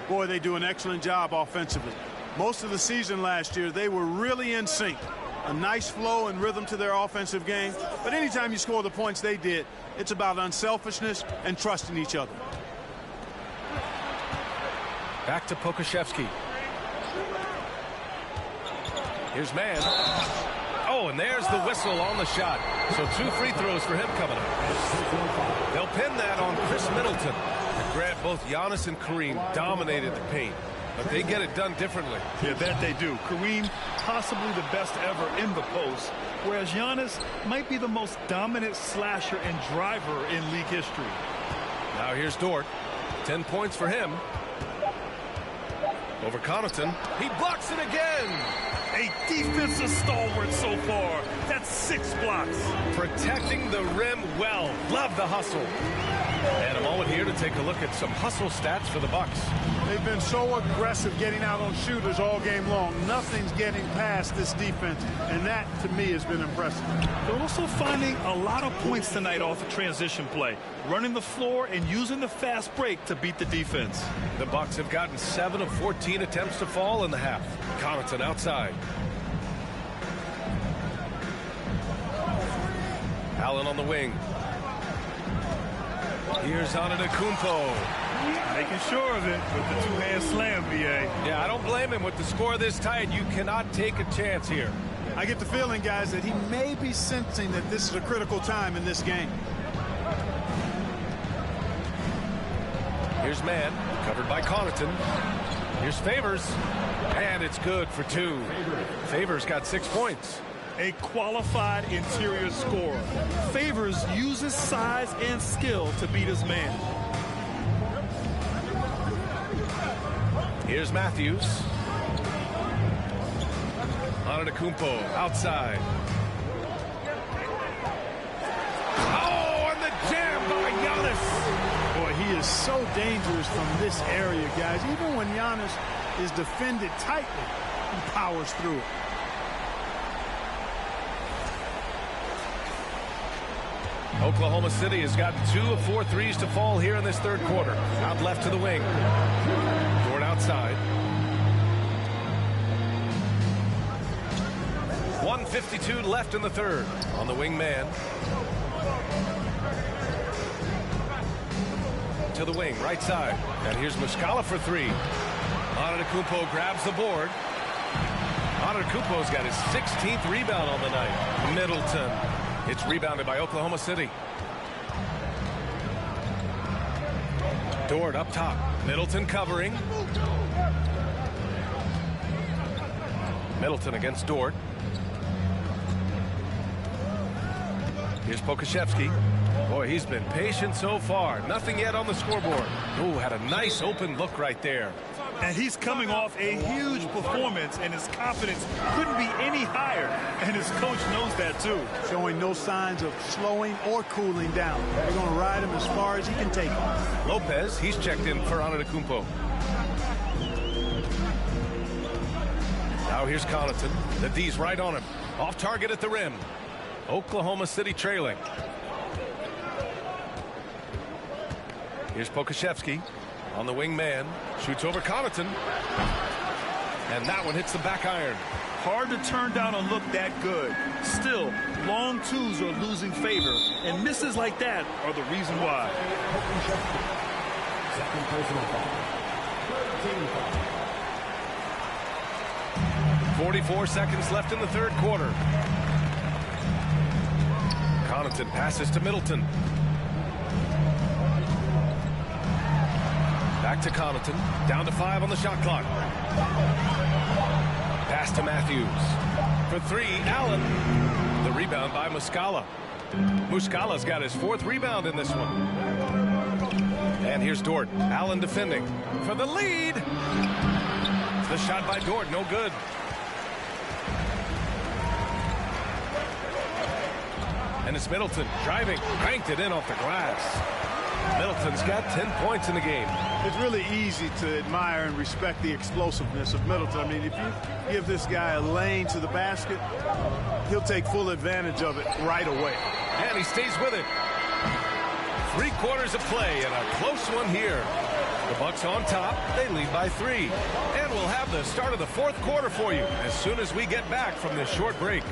Boy, they do an excellent job offensively. Most of the season last year, they were really in sync. A nice flow and rhythm to their offensive game. But anytime you score the points they did, it's about unselfishness and trusting each other. Back to Pokusevski. Here's Mann. Oh, and there's the whistle on the shot. So 2 free throws for him coming up. They'll pin that on Chris Middleton. Grant, both Giannis and Kareem dominated the paint, but they get it done differently. Yeah, that they do. Kareem, possibly the best ever in the post, whereas Giannis might be the most dominant slasher and driver in league history. Now here's Dort. 10 points for him. Over Connaughton. He blocks it again. A defensive stalwart so far. That's 6 blocks. Protecting the rim well. Love the hustle. And a moment here to take a look at some hustle stats for the Bucks. They've been so aggressive getting out on shooters all game long. Nothing's getting past this defense, and that, to me, has been impressive. They're also finding a lot of points tonight off of transition play, running the floor and using the fast break to beat the defense. The Bucks have gotten 7 of 14 attempts to fall in the half. Connaughton outside. Allen on the wing. Here's Antetokounmpo. Making sure of it with the 2-hand slam, B.A. Yeah, I don't blame him. With the score this tight, you cannot take a chance here. I get the feeling, guys, that he may be sensing that this is a critical time in this game. Here's Mann, covered by Connaughton. Here's Favors, and it's good for 2. Favors got 6 points. A qualified interior scorer. Favors uses size and skill to beat his man. Here's Matthews. Antetokounmpo outside. Oh, and the jam by Giannis. Boy, he is so dangerous from this area, guys. Even when Giannis is defended tightly, he powers through it. Oklahoma City has got 2 of 4 threes to fall here in this third quarter. Out left to the wing. Dort outside. 1:52 left in the third. On the wing man. To the wing, right side. And here's Muscala for 3. Antetokounmpo grabs the board. Antetokounmpo's got his 16th rebound on the night. Middleton. It's rebounded by Oklahoma City. Dort up top. Middleton covering. Middleton against Dort. Here's Pokashevsky. Boy, he's been patient so far. Nothing yet on the scoreboard. Oh, had a nice open look right there. And he's coming off a huge performance, and his confidence couldn't be any higher. And his coach knows that, too. Showing no signs of slowing or cooling down. They're going to ride him as far as he can take him. Lopez, he's checked in for Antetokounmpo. Now here's Connaughton. The D's right on him. Off target at the rim. Oklahoma City trailing. Here's Pokashevsky on the wing man. Shoots over Connaughton. And that one hits the back iron. Hard to turn down a look that good. Still, long twos are losing favor, and misses like that are the reason why. 44 seconds left in the third quarter. Connaughton passes to Middleton. Back to Connaughton. Down to 5 on the shot clock. Pass to Matthews. For 3, Allen. The rebound by Muscala. Muscala's got his 4th rebound in this one. And here's Dort. Allen defending for the lead. The shot by Dort, no good. And it's Middleton driving, cranked it in off the glass. Middleton's got 10 points in the game. It's really easy to admire and respect the explosiveness of Middleton. I mean, if you give this guy a lane to the basket, he'll take full advantage of it right away. And he stays with it. 3 quarters of play and a close one here. The Bucks on top. They lead by 3. And we'll have the start of the 4th quarter for you as soon as we get back from this short break.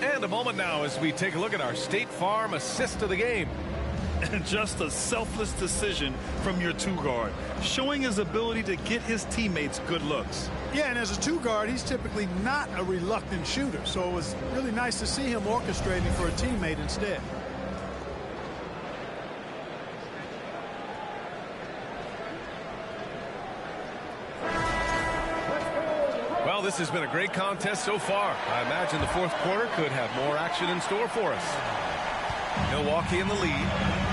And a moment now as we take a look at our State Farm assist of the game. And just a selfless decision from your 2-guard, showing his ability to get his teammates good looks. Yeah, and as a 2-guard, he's typically not a reluctant shooter, so it was really nice to see him orchestrating for a teammate instead. Well, this has been a great contest so far. I imagine the 4th quarter could have more action in store for us. Milwaukee in the lead.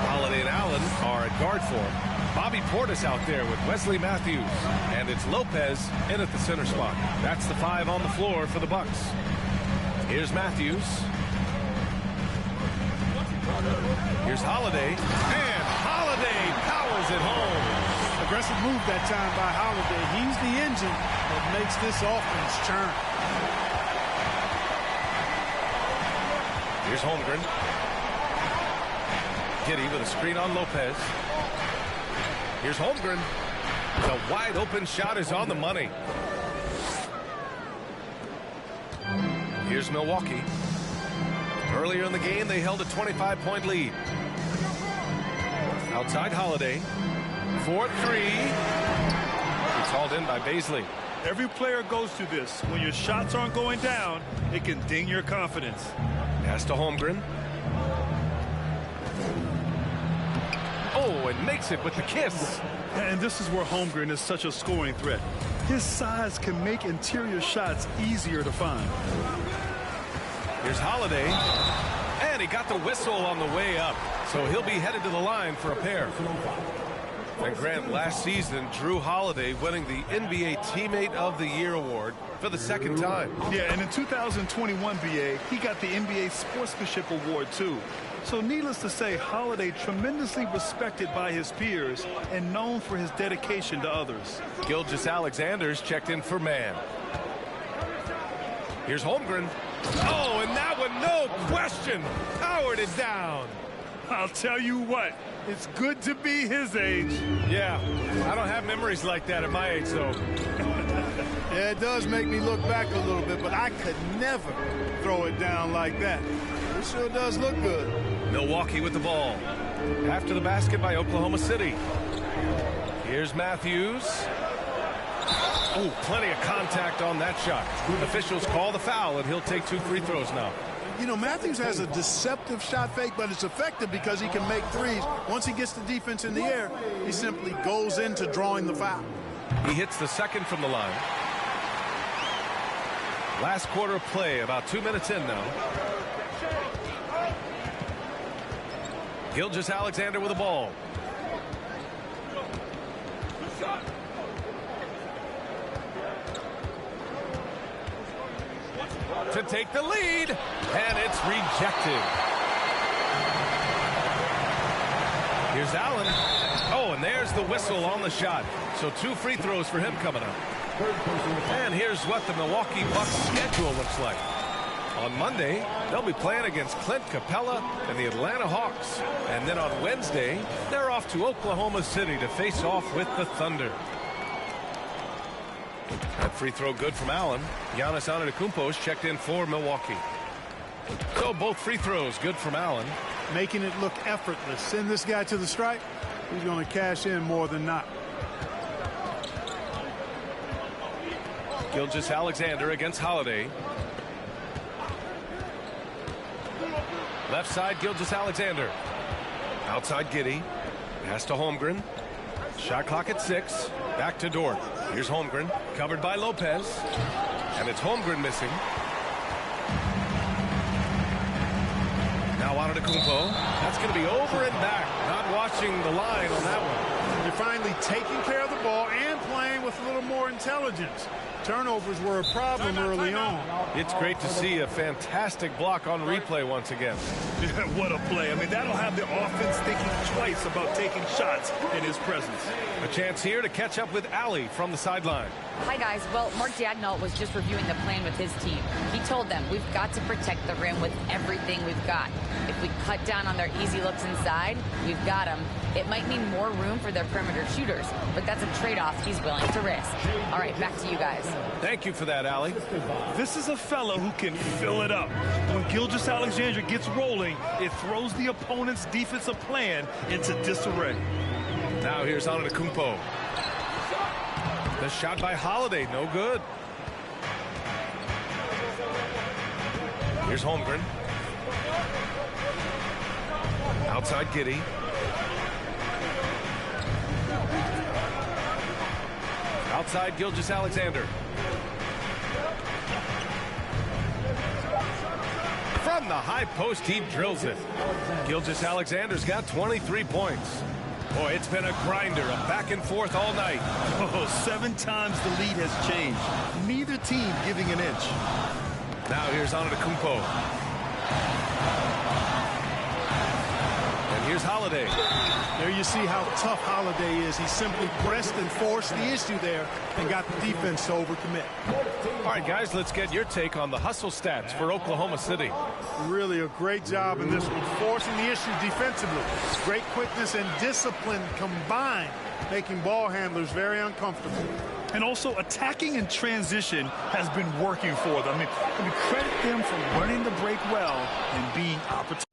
Holiday and Allen are at guard for him. Bobby Portis out there with Wesley Matthews. And it's Lopez in at the center spot. That's the 5 on the floor for the Bucks. Here's Matthews. Here's Holiday. And Holiday powers it home. Aggressive move that time by Holiday. He's the engine that makes this offense churn. Here's Holmgren. Giddy with a screen on Lopez. Here's Holmgren. The wide open shot is on the money. Here's Milwaukee. Earlier in the game, they held a 25-point lead. Outside Holiday. 4-3. It's hauled in by Baisley. Every player goes through this. When your shots aren't going down, it can ding your confidence. Pass to Holmgren. Oh, and makes it with the kiss. And this is where Holmgren is such a scoring threat. His size can make interior shots easier to find. Here's Holiday. And he got the whistle on the way up. So he'll be headed to the line for a pair. And Grant, last season, Drew Holiday winning the NBA Teammate of the Year award for the 2nd time. Yeah, and in 2021, BA, he got the NBA Sportsmanship Award, too. So needless to say, Holiday tremendously respected by his peers and known for his dedication to others. Gilgeous-Alexander's checked in for man. Here's Holmgren. Oh, and that one, no question, powered it down. I'll tell you what, it's good to be his age. Yeah, I don't have memories like that at my age, though. Yeah, it does make me look back a little bit, but I could never throw it down like that. It sure does look good. Milwaukee with the ball. After the basket by Oklahoma City. Here's Matthews. Oh, plenty of contact on that shot. Officials call the foul, and he'll take 2 free throws now. You know, Matthews has a deceptive shot fake, but it's effective because he can make threes. Once he gets the defense in the air, he simply goes into drawing the foul. He hits the second from the line. Last quarter of play, about 2 minutes in now. Gilgeous-Alexander with the ball. To take the lead, and it's rejected. Here's Allen. Oh, and there's the whistle on the shot. So 2 free throws for him coming up. And here's what the Milwaukee Bucks schedule looks like. On Monday, they'll be playing against Clint Capella and the Atlanta Hawks. And then on Wednesday, they're off to Oklahoma City to face off with the Thunder. That free throw good from Allen. Giannis Antetokounmpo's checked in for Milwaukee. So both free throws good from Allen. Making it look effortless. Send this guy to the stripe. He's going to cash in more than not. Gilgeous-Alexander against Holiday. Left side, Gilgeous-Alexander. Outside, Giddey. Pass to Holmgren. Shot clock at 6. Back to Dort. Here's Holmgren. Covered by Lopez. And it's Holmgren missing. Now Antetokounmpo. That's going to be over and back. Not watching the line on that one. They're finally taking care of the ball and playing with a little more intelligence. Turnovers were a problem early on. It's great to see a fantastic block on replay once again. What a play. I mean, that'll have the offense thinking twice about taking shots in his presence. A chance here to catch up with Allie from the sideline. Hi, guys. Well, Mark Daigneault was just reviewing the plan with his team. He told them, we've got to protect the rim with everything we've got. If we cut down on their easy looks inside, we've got them. It might mean more room for their perimeter shooters, but that's a trade-off he's willing to risk. All right, back to you guys. Thank you for that, Allie. This is a fella who can fill it up. When Gilgeous-Alexander gets rolling, it throws the opponent's defensive plan into disarray. Now here's Antetokounmpo. The shot by Holiday, no good. Here's Holmgren. Outside Giddey. Outside Gilgeous-Alexander. From the high post, he drills it. Gilgeous-Alexander's got 23 points. Boy, it's been a grinder, a back and forth all night. Oh, 7 times the lead has changed. Neither team giving an inch. Now here's Antetokounmpo. And here's Holiday. There you see how tough Holiday is. He simply pressed and forced the issue there and got the defense to overcommit. All right, guys, let's get your take on the hustle stats for Oklahoma City. Really a great job in this one, forcing the issue defensively. Great quickness and discipline combined, making ball handlers very uncomfortable. And also attacking in transition has been working for them. I mean, credit them for running the break well and being opportunistic.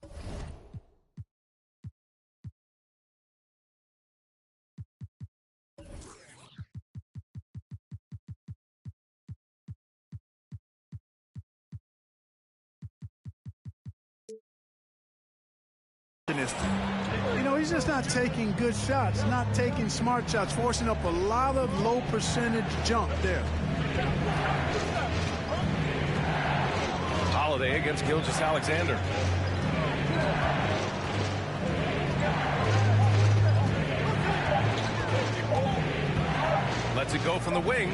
You know, he's just not taking good shots, not taking smart shots, forcing up a lot of low percentage jump there. Holiday against Gilgeous-Alexander. Lets it go from the wing.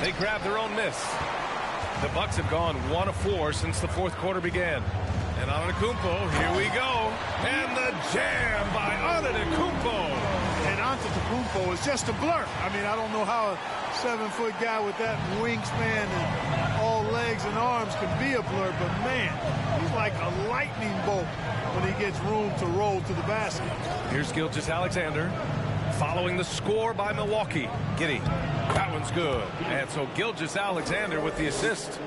They grab their own miss. The Bucks have gone 1 of 4 since the fourth quarter began. And Antetokounmpo, here we go. And the jam by Antetokounmpo. And Antetokounmpo is just a blur. I mean, I don't know how a 7-foot guy with that wingspan and all legs and arms can be a blur, but man, he's like a lightning bolt when he gets room to roll to the basket. Here's Gilgeous-Alexander following the score by Milwaukee. Giddey, that one's good. And so Gilgeous-Alexander with the assist.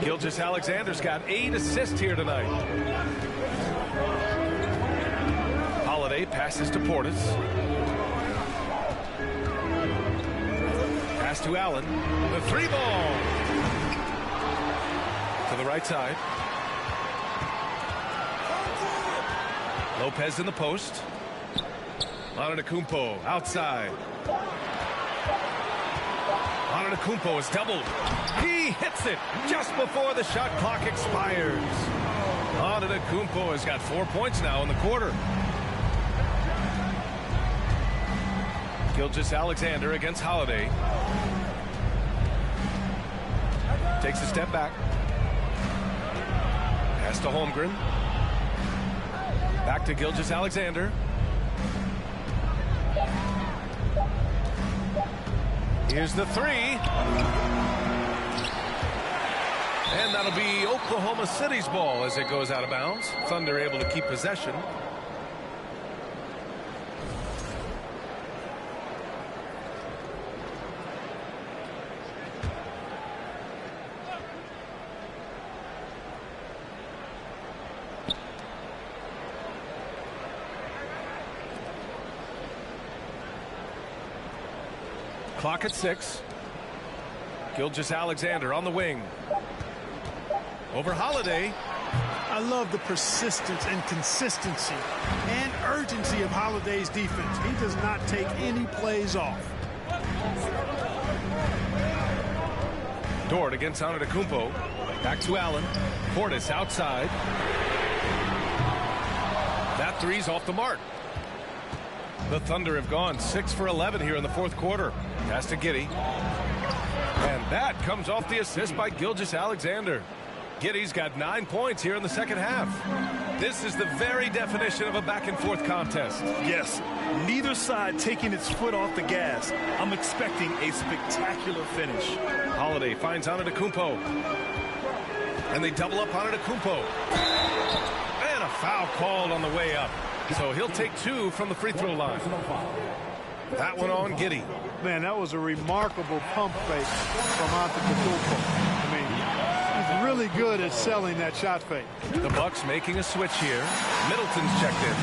Gilgeous-Alexander's got 8 assists here tonight. Holiday passes to Portis. Pass to Allen. The three ball. To the right side. Lopez in the post. Antetokounmpo outside. Antetokounmpo is doubled. He hits it just before the shot clock expires. Antetokounmpo has got 4 points now in the quarter. Gilgeous-Alexander against Holiday. Takes a step back. Pass to Holmgren. Back to Gilgeous-Alexander. Here's the three. And that'll be Oklahoma City's ball as it goes out of bounds. Thunder able to keep possession. Clock at 6. Gilgeous-Alexander on the wing. Over Holiday. I love the persistence and consistency and urgency of Holiday's defense. He does not take any plays off. Dort against Antetokounmpo. Back to Allen. Portis outside. That three's off the mark. The Thunder have gone 6 for 11 here in the fourth quarter. Pass to Giddey. And that comes off the assist by Gilgeous-Alexander. Giddey's got 9 points here in the second half. This is the very definition of a back-and-forth contest. Yes, neither side taking its foot off the gas. I'm expecting a spectacular finish. Holiday finds Antetokounmpo. And they double up Antetokounmpo. And a foul called on the way up. So he'll take 2 from the free throw line. That one on Giddey. Man, that was a remarkable pump fake from Antetokounmpo. I mean, he's really good at selling that shot fake. The Bucks making a switch here. Middleton's checked in.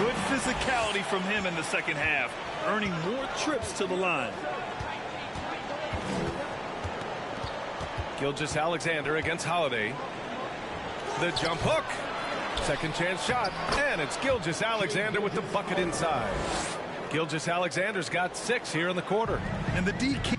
Good physicality from him in the second half, earning more trips to the line. Gilgeous-Alexander against Holiday. The jump hook. Second chance shot. And it's Gilgeous-Alexander with the bucket inside. Gilgeous-Alexander's got 6 here in the quarter. And the D key.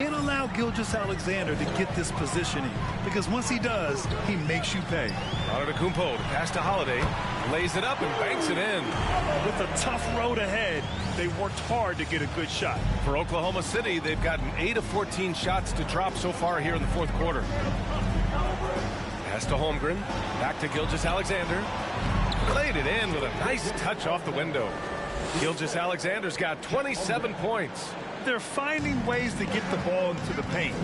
Can't allow Gilgeous-Alexander to get this positioning, because once he does, he makes you pay. Antetokounmpo to pass to Holiday, lays it up and banks it in. With a tough road ahead, they worked hard to get a good shot. For Oklahoma City, they've gotten 8 of 14 shots to drop so far here in the fourth quarter. Pass to Holmgren, back to Gilgeous-Alexander. Laid it in with a nice touch off the window. Gilgeous-Alexander's got 27 points. They're finding ways to get the ball into the paint.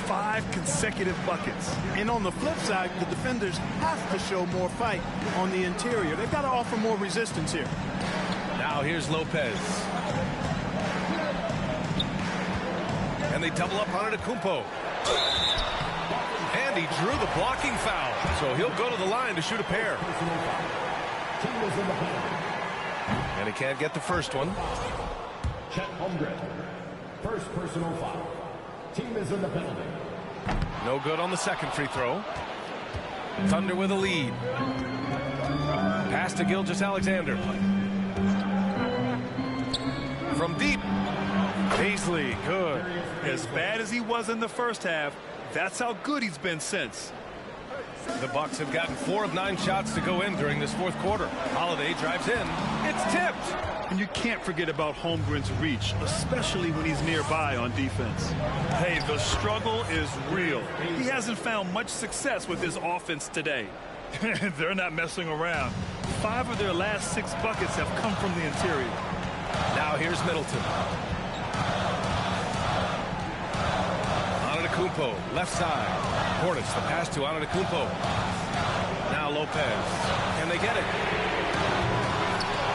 5 consecutive buckets. And on the flip side, the defenders have to show more fight on the interior. They've got to offer more resistance here. Now here's Lopez. And they double up Antetokounmpo. And he drew the blocking foul. So he'll go to the line to shoot a pair. And he can't get the first one. Chet Holmgren. First personal foul. Team is in the penalty. No good on the second free throw. Thunder with a lead. Pass to Gilgeous-Alexander. From deep. Paisley, good. As bad as he was in the first half, that's how good he's been since. The Bucks have gotten 4 of 9 shots to go in during this fourth quarter. Holiday drives in. It's tipped. And you can't forget about Holmgren's reach, especially when he's nearby on defense. Hey, the struggle is real. He hasn't found much success with his offense today. They're not messing around. 5 of their last 6 buckets have come from the interior. Now here's Middleton. Antetokounmpo, left side. Portis, the pass to Antetokounmpo. Now Lopez. Can they get it?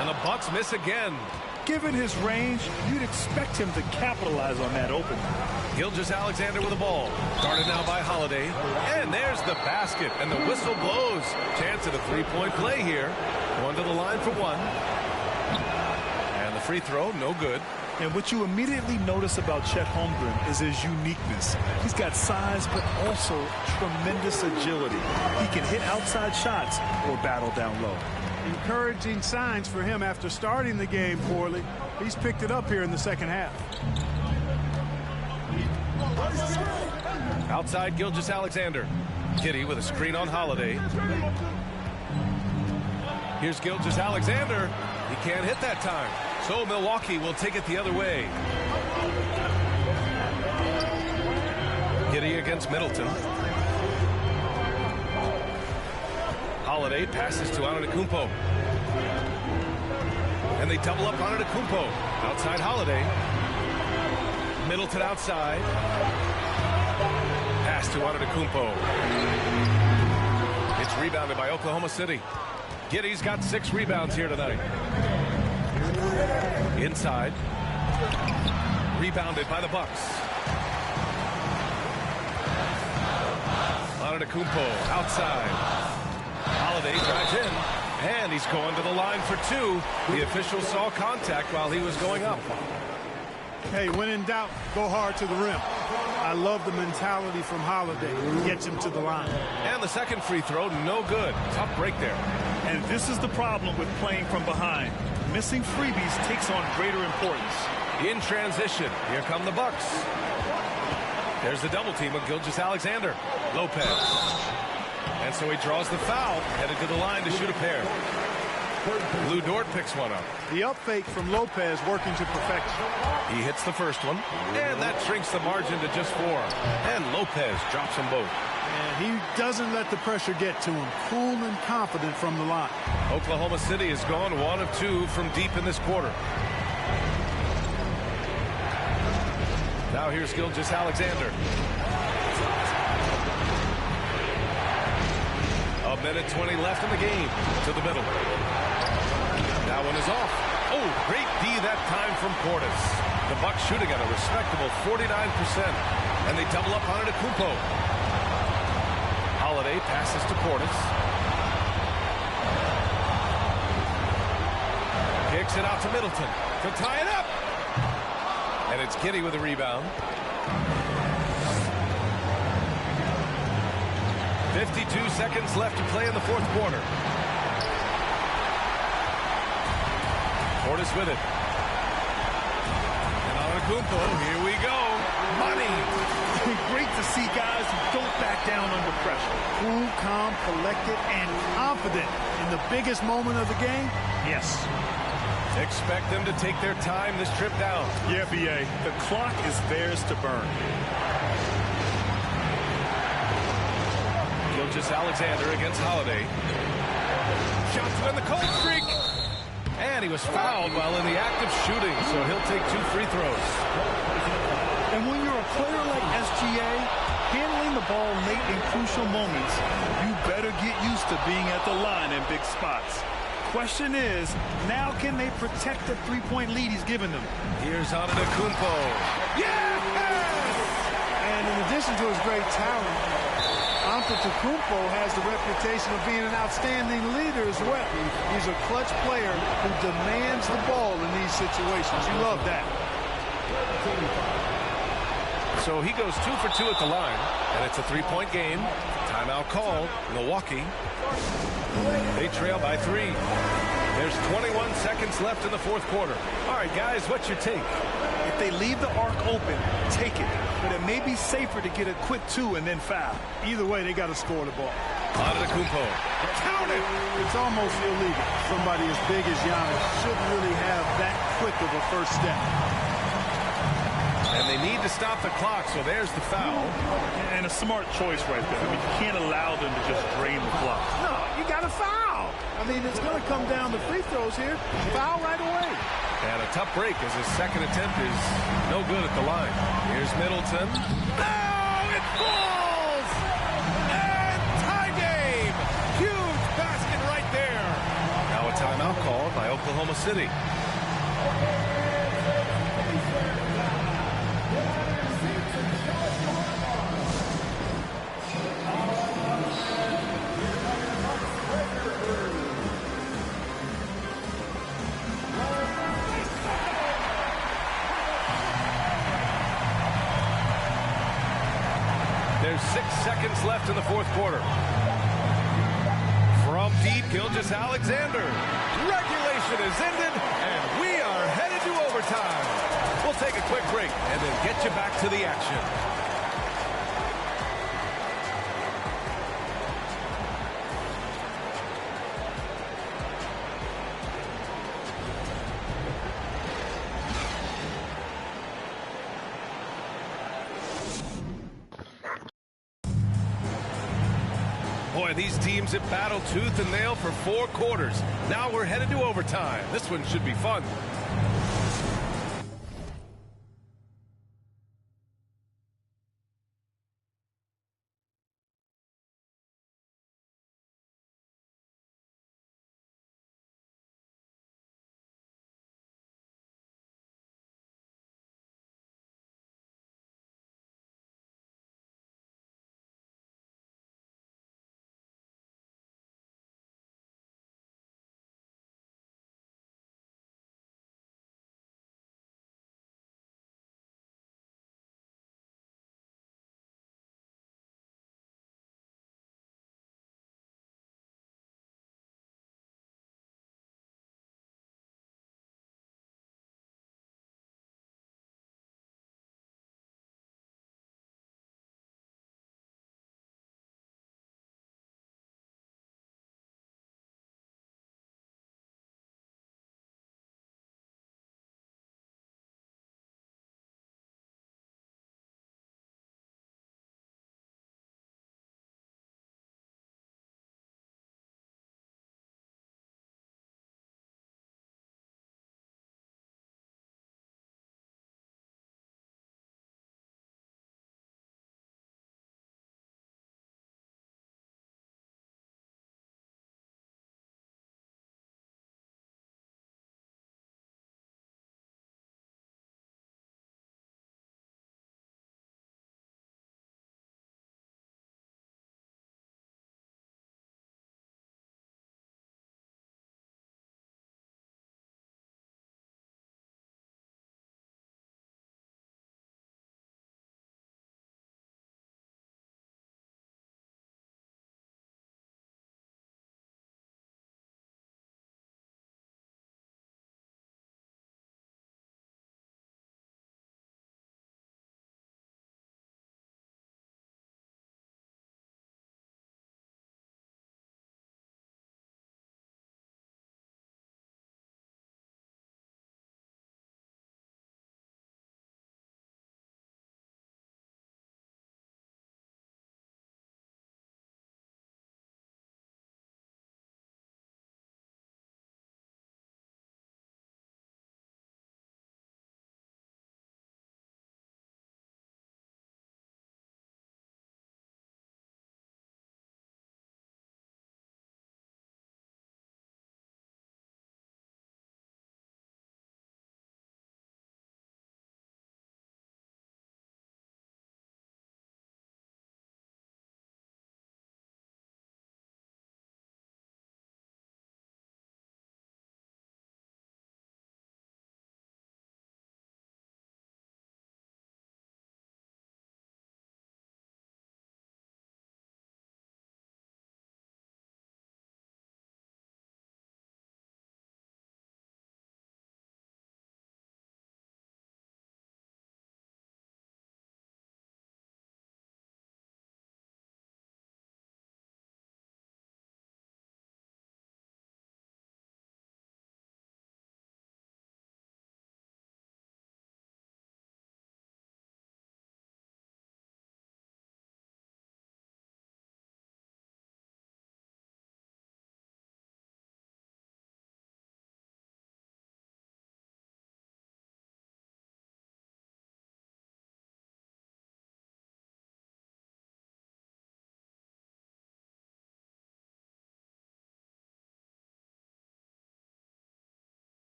And the Bucks miss again. Given his range, you'd expect him to capitalize on that opening. Gilgeous-Alexander with the ball. Guarded now by Holiday. And there's the basket. And the whistle blows. Chance at a three-point play here. Going to the line for one. And the free throw, no good. And what you immediately notice about Chet Holmgren is his uniqueness. He's got size, but also tremendous agility. He can hit outside shots or battle down low. Encouraging signs for him after starting the game poorly. He's picked it up here in the second half. Outside Gilgeous-Alexander. Giddey with a screen on Holiday. Here's Gilgeous-Alexander. He can't hit that time. So Milwaukee will take it the other way. Giddey against Middleton. Holiday passes to Antetokounmpo. And they double up Antetokounmpo. Outside Holiday. Middleton outside. Pass to Antetokounmpo. It's rebounded by Oklahoma City. Giddey's got 6 rebounds here tonight. Inside. Rebounded by the Bucks. Antetokounmpo outside. Holiday drives in. And he's going to the line for 2. The official saw contact while he was going up. Hey, when in doubt, go hard to the rim. I love the mentality from Holiday. Gets him to the line. And the second free throw, no good. Tough break there. And this is the problem with playing from behind. Missing freebies takes on greater importance. In transition, here come the Bucks. There's the double team of Gilgeous-Alexander. Lopez. And so he draws the foul, headed to the line to shoot a pair. Lou Dort picks one up. The up fake from Lopez working to perfection. He hits the first one, and that shrinks the margin to just 4. And Lopez drops them both. And he doesn't let the pressure get to him. Cool and confident from the line. Oklahoma City has gone 1 of 2 from deep in this quarter. Now here's Gilgeous-Alexander. A minute 20 left in the game. To the middle. That one is off. Oh, great D that time from Portis. The Bucks shooting at a respectable 49%. And they double up on Antetokounmpo. Holiday passes to Portis. Kicks it out to Middleton to tie it up. And it's Giddey with a rebound. 52 seconds left to play in the fourth quarter. Portis with it. And Antetokounmpo, here we go. Money. Great to see guys who don't back down under pressure. Cool, calm, collected, and confident in the biggest moment of the game. Yes. Expect them to take their time this trip down. Yeah, BA. The clock is theirs to burn. Gilgeous-Alexander against Holiday. Shot to end the cold streak. And he was fouled while in the act of shooting, so he'll take 2 free throws. And when you're a player like SGA, handling the ball late in crucial moments, you better get used to being at the line in big spots. Question is, now can they protect the 3-point lead he's given them? Here's Antetokounmpo. Yes! And in addition to his great talent, Antetokounmpo has the reputation of being an outstanding leader as well. He's a clutch player who demands the ball in these situations. You love that. So he goes 2 for 2 at the line, and it's a 3-point game. Timeout called. Milwaukee. They trail by 3. There's 21 seconds left in the fourth quarter. All right, guys, what's your take? If they leave the arc open, take it. But it may be safer to get a quick 2 and then foul. Either way, they got to score the ball. Antetokounmpo. Count it! It's almost illegal. Somebody as big as Giannis shouldn't really have that quick of a first step. And they need to stop the clock, so there's the foul. And a smart choice right there. I mean, you can't allow them to just drain the clock. No, you got to foul. I mean, it's going to come down to free throws here. Foul right away. And a tough break as his second attempt is no good at the line. Here's Middleton. Oh, Oklahoma City. There's 6 seconds left in the fourth quarter. From deep, Gilgeous Alexander. Regulation is ended, and we are headed to overtime. We'll take a quick break and then get you back to the action. Boy, these teams have battled tooth and nail for 4 quarters. Now we're headed to overtime. This one should be fun.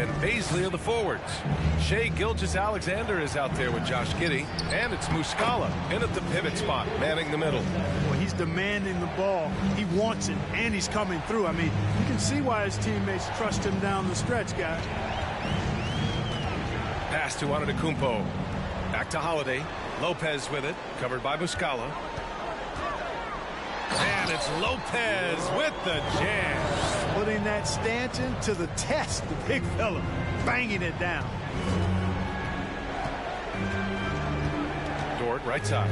and Baisley are the forwards. Shai Gilgeous-Alexander is out there with Josh Giddey, and it's Muscala in at the pivot spot, manning the middle. Well, he's demanding the ball. He wants it, and he's coming through. I mean, you can see why his teammates trust him down the stretch, guys. Pass to Antetokounmpo. Back to Holiday. Lopez with it, covered by Muscala. And it's Lopez with the jam. Putting that stanchion to the test, the big fella, banging it down. Dort, right side.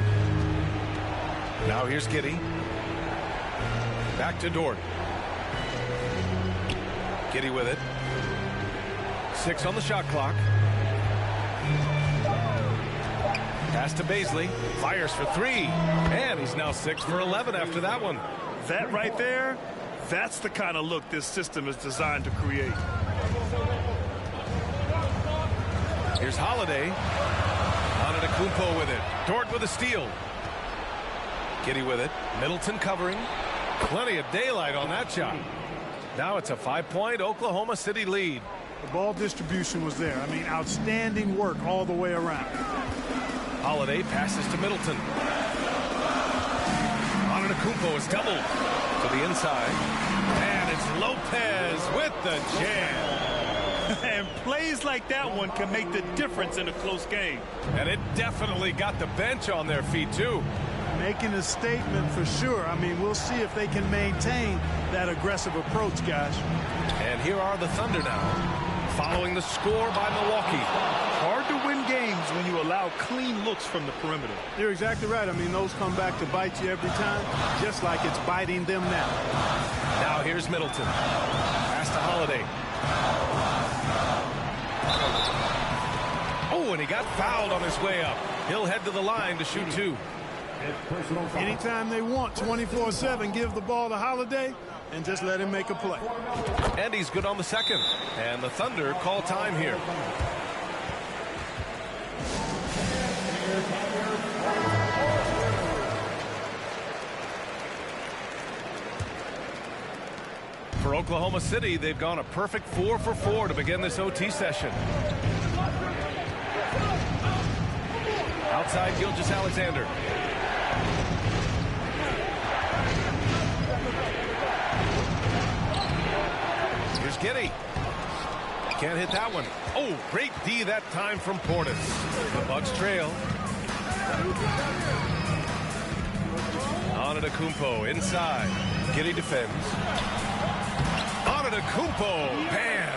Now here's Giddey. Back to Dort. Giddey with it. 6 on the shot clock. Pass to Baisley. Fires for 3. And he's now 6 for 11 after that one. That right there, that's the kind of look this system is designed to create. Here's Holiday. Antetokounmpo with it. Dort with a steal. Giddey with it. Middleton covering. Plenty of daylight on that shot. Now it's a 5-point Oklahoma City lead. The ball distribution was there. I mean, outstanding work all the way around. Holiday passes to Middleton. Antetokounmpo is doubled to the inside. And it's Lopez with the jam. And plays like that one can make the difference in a close game. And it definitely got the bench on their feet, too. Making a statement for sure. I mean, we'll see if they can maintain that aggressive approach, guys. And here are the Thunder now, following the score by Milwaukee. Hard to win games when you allow clean looks from the perimeter. You're exactly right. I mean, those come back to bite you every time, just like it's biting them now. Now here's Middleton. Pass to Holiday. Oh, and he got fouled on his way up. He'll head to the line to shoot 2. Anytime they want, 24/7, give the ball to Holiday and just let him make a play. And he's good on the second. And the Thunder call time here. For Oklahoma City, they've gone a perfect 4 for 4 to begin this OT session. Outside Gilgeous-Alexander. Here's Giddey. Can't hit that one. Oh, great D that time from Portis. The Bucks trail. Antetokounmpo inside. Giddey defends. Antetokounmpo, bam!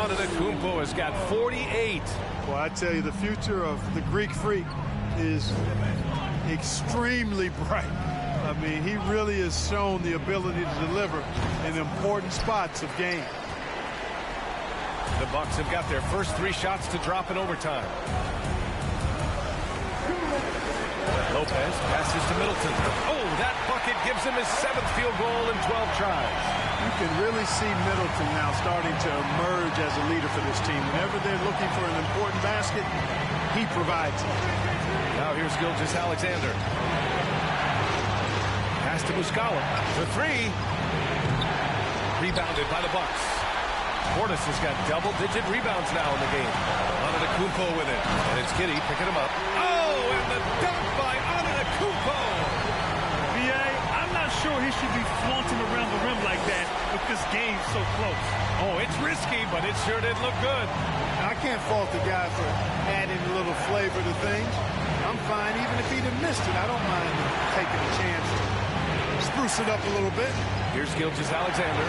Antetokounmpo has got 48. Well, I tell you, the future of the Greek Freak is extremely bright. I mean, he really has shown the ability to deliver in important spots of game. The Bucks have got their first 3 shots to drop in overtime. Lopez passes to Middleton. Oh, that bucket gives him his 7th field goal in 12 tries. You can really see Middleton now starting to emerge as a leader for this team. Whenever they're looking for an important basket, he provides it. Now here's Gilgeous-Alexander. Pass to Muscala for 3. Rebounded by the Bucks. Portis has got double-digit rebounds now in the game. Antetokounmpo with it. And it's Giddey picking him up. Oh, and the dunk by Antetokounmpo. B.A., I'm not sure he should be flaunting around the rim like that with this game so close. Oh, it's risky, but it sure did look good. I can't fault the guy for adding a little flavor to things. I'm fine. Even if he'd have missed it, I don't mind taking a chance to spruce it up a little bit. Here's Gilgeous-Alexander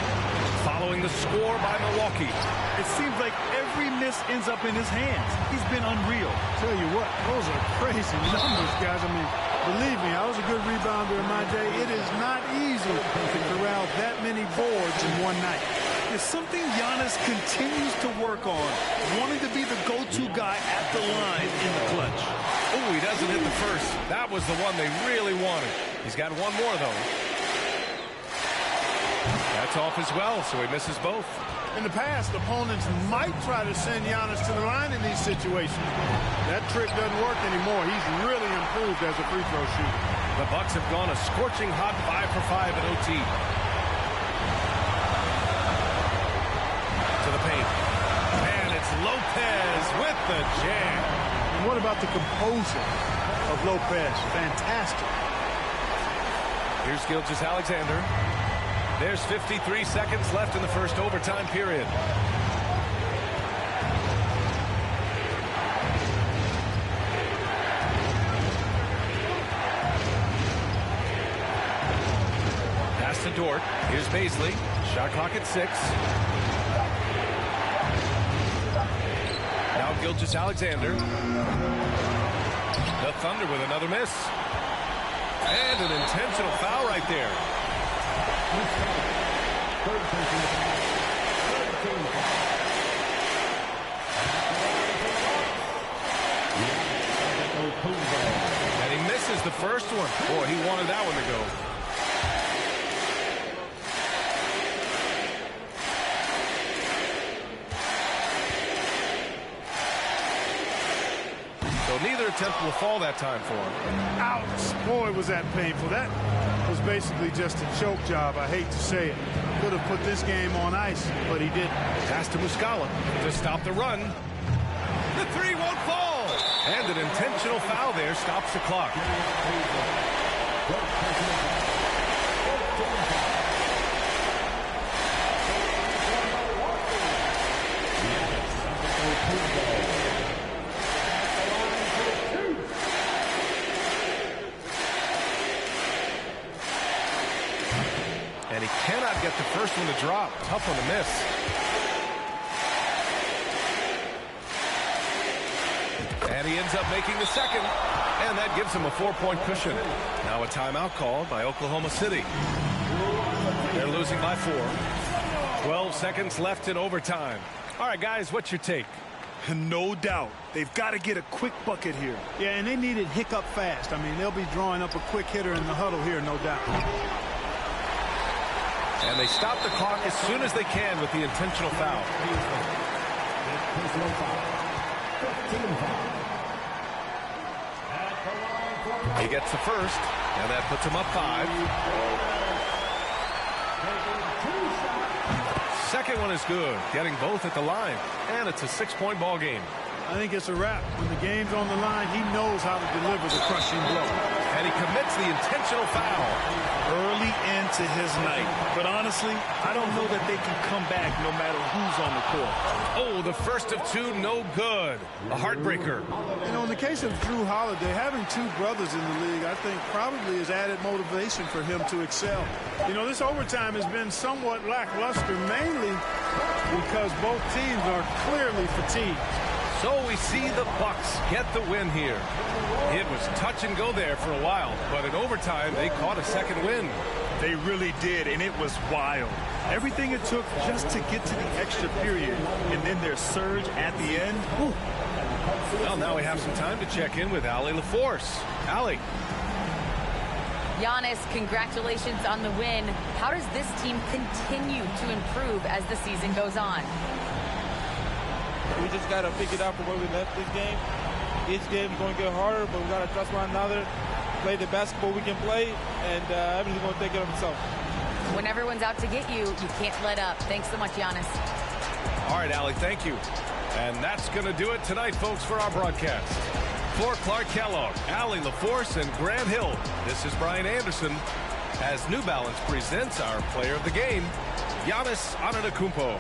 following the score by Milwaukee. It seems like every miss ends up in his hands. He's been unreal. Tell you what, those are crazy numbers, guys. I mean, believe me, I was a good rebounder in my day. It is not easy to corral that many boards in one night. It's something Giannis continues to work on, wanting to be the go-to guy at the line in the clutch. Oh, he doesn't hit the first. That was the one they really wanted. He's got one more, though. That's off as well, so he misses both. In the past, opponents might try to send Giannis to the line in these situations. That trick doesn't work anymore. He's really improved as a free throw shooter. The Bucks have gone a scorching hot 5 for 5 in OT. To the paint. Lopez with the jam. And what about the composure of Lopez? Fantastic. Here's Gilgeous-Alexander. There's 53 seconds left in the first overtime period. Pass to Dort. Here's Baisley. Shot clock at 6. Now Gilgeous-Alexander. The Thunder with another miss. And an intentional foul right there. And he misses the first one. Boy, he wanted that one to go. So neither attempt will fall that time for him. Ouch. Boy, was that painful. That was basically just a choke job. I hate to say it. Could have put this game on ice, but he didn't. Pass to Muscala to stop the run. The three won't fall. And an intentional foul there stops the clock. And he cannot get the first one to drop. Tough one to miss. And he ends up making the second. And that gives him a 4-point cushion. Now a timeout called by Oklahoma City. They're losing by 4. 12 seconds left in overtime. All right, guys, what's your take? No doubt. They've got to get a quick bucket here. Yeah, and they need it hiccup fast. I mean, they'll be drawing up a quick hitter in the huddle here, no doubt. And they stop the clock as soon as they can with the intentional foul. He gets the first, and that puts him up 5. Second one is good, getting both at the line, and it's a 6-point ball game. I think it's a wrap. When the game's on the line, he knows how to deliver the crushing blow. And he commits the intentional foul. Early into his night. But honestly, I don't know that they can come back no matter who's on the court. Oh, the first of 2, no good. A heartbreaker. You know, in the case of Drew Holiday, having 2 brothers in the league, I think probably is added motivation for him to excel. You know, this overtime has been somewhat lackluster, mainly because both teams are clearly fatigued. So we see the Bucks get the win here. It was touch and go there for a while, but in overtime, they caught a second win. They really did, and it was wild. Everything it took just to get to the extra period, and then their surge at the end. Whew. Well, now we have some time to check in with Allie LaForce. Allie. Giannis, congratulations on the win. How does this team continue to improve as the season goes on? We just got to pick it up from where we left this game. Each game is going to get harder, but we got to trust one another, play the basketball we can play, and everything's going to take care of itself. When everyone's out to get you, you can't let up. Thanks so much, Giannis. All right, Allie, thank you. And that's going to do it tonight, folks, for our broadcast. For Clark Kellogg, Allie LaForce, and Grant Hill, this is Brian Anderson as New Balance presents our player of the game, Giannis Antetokounmpo.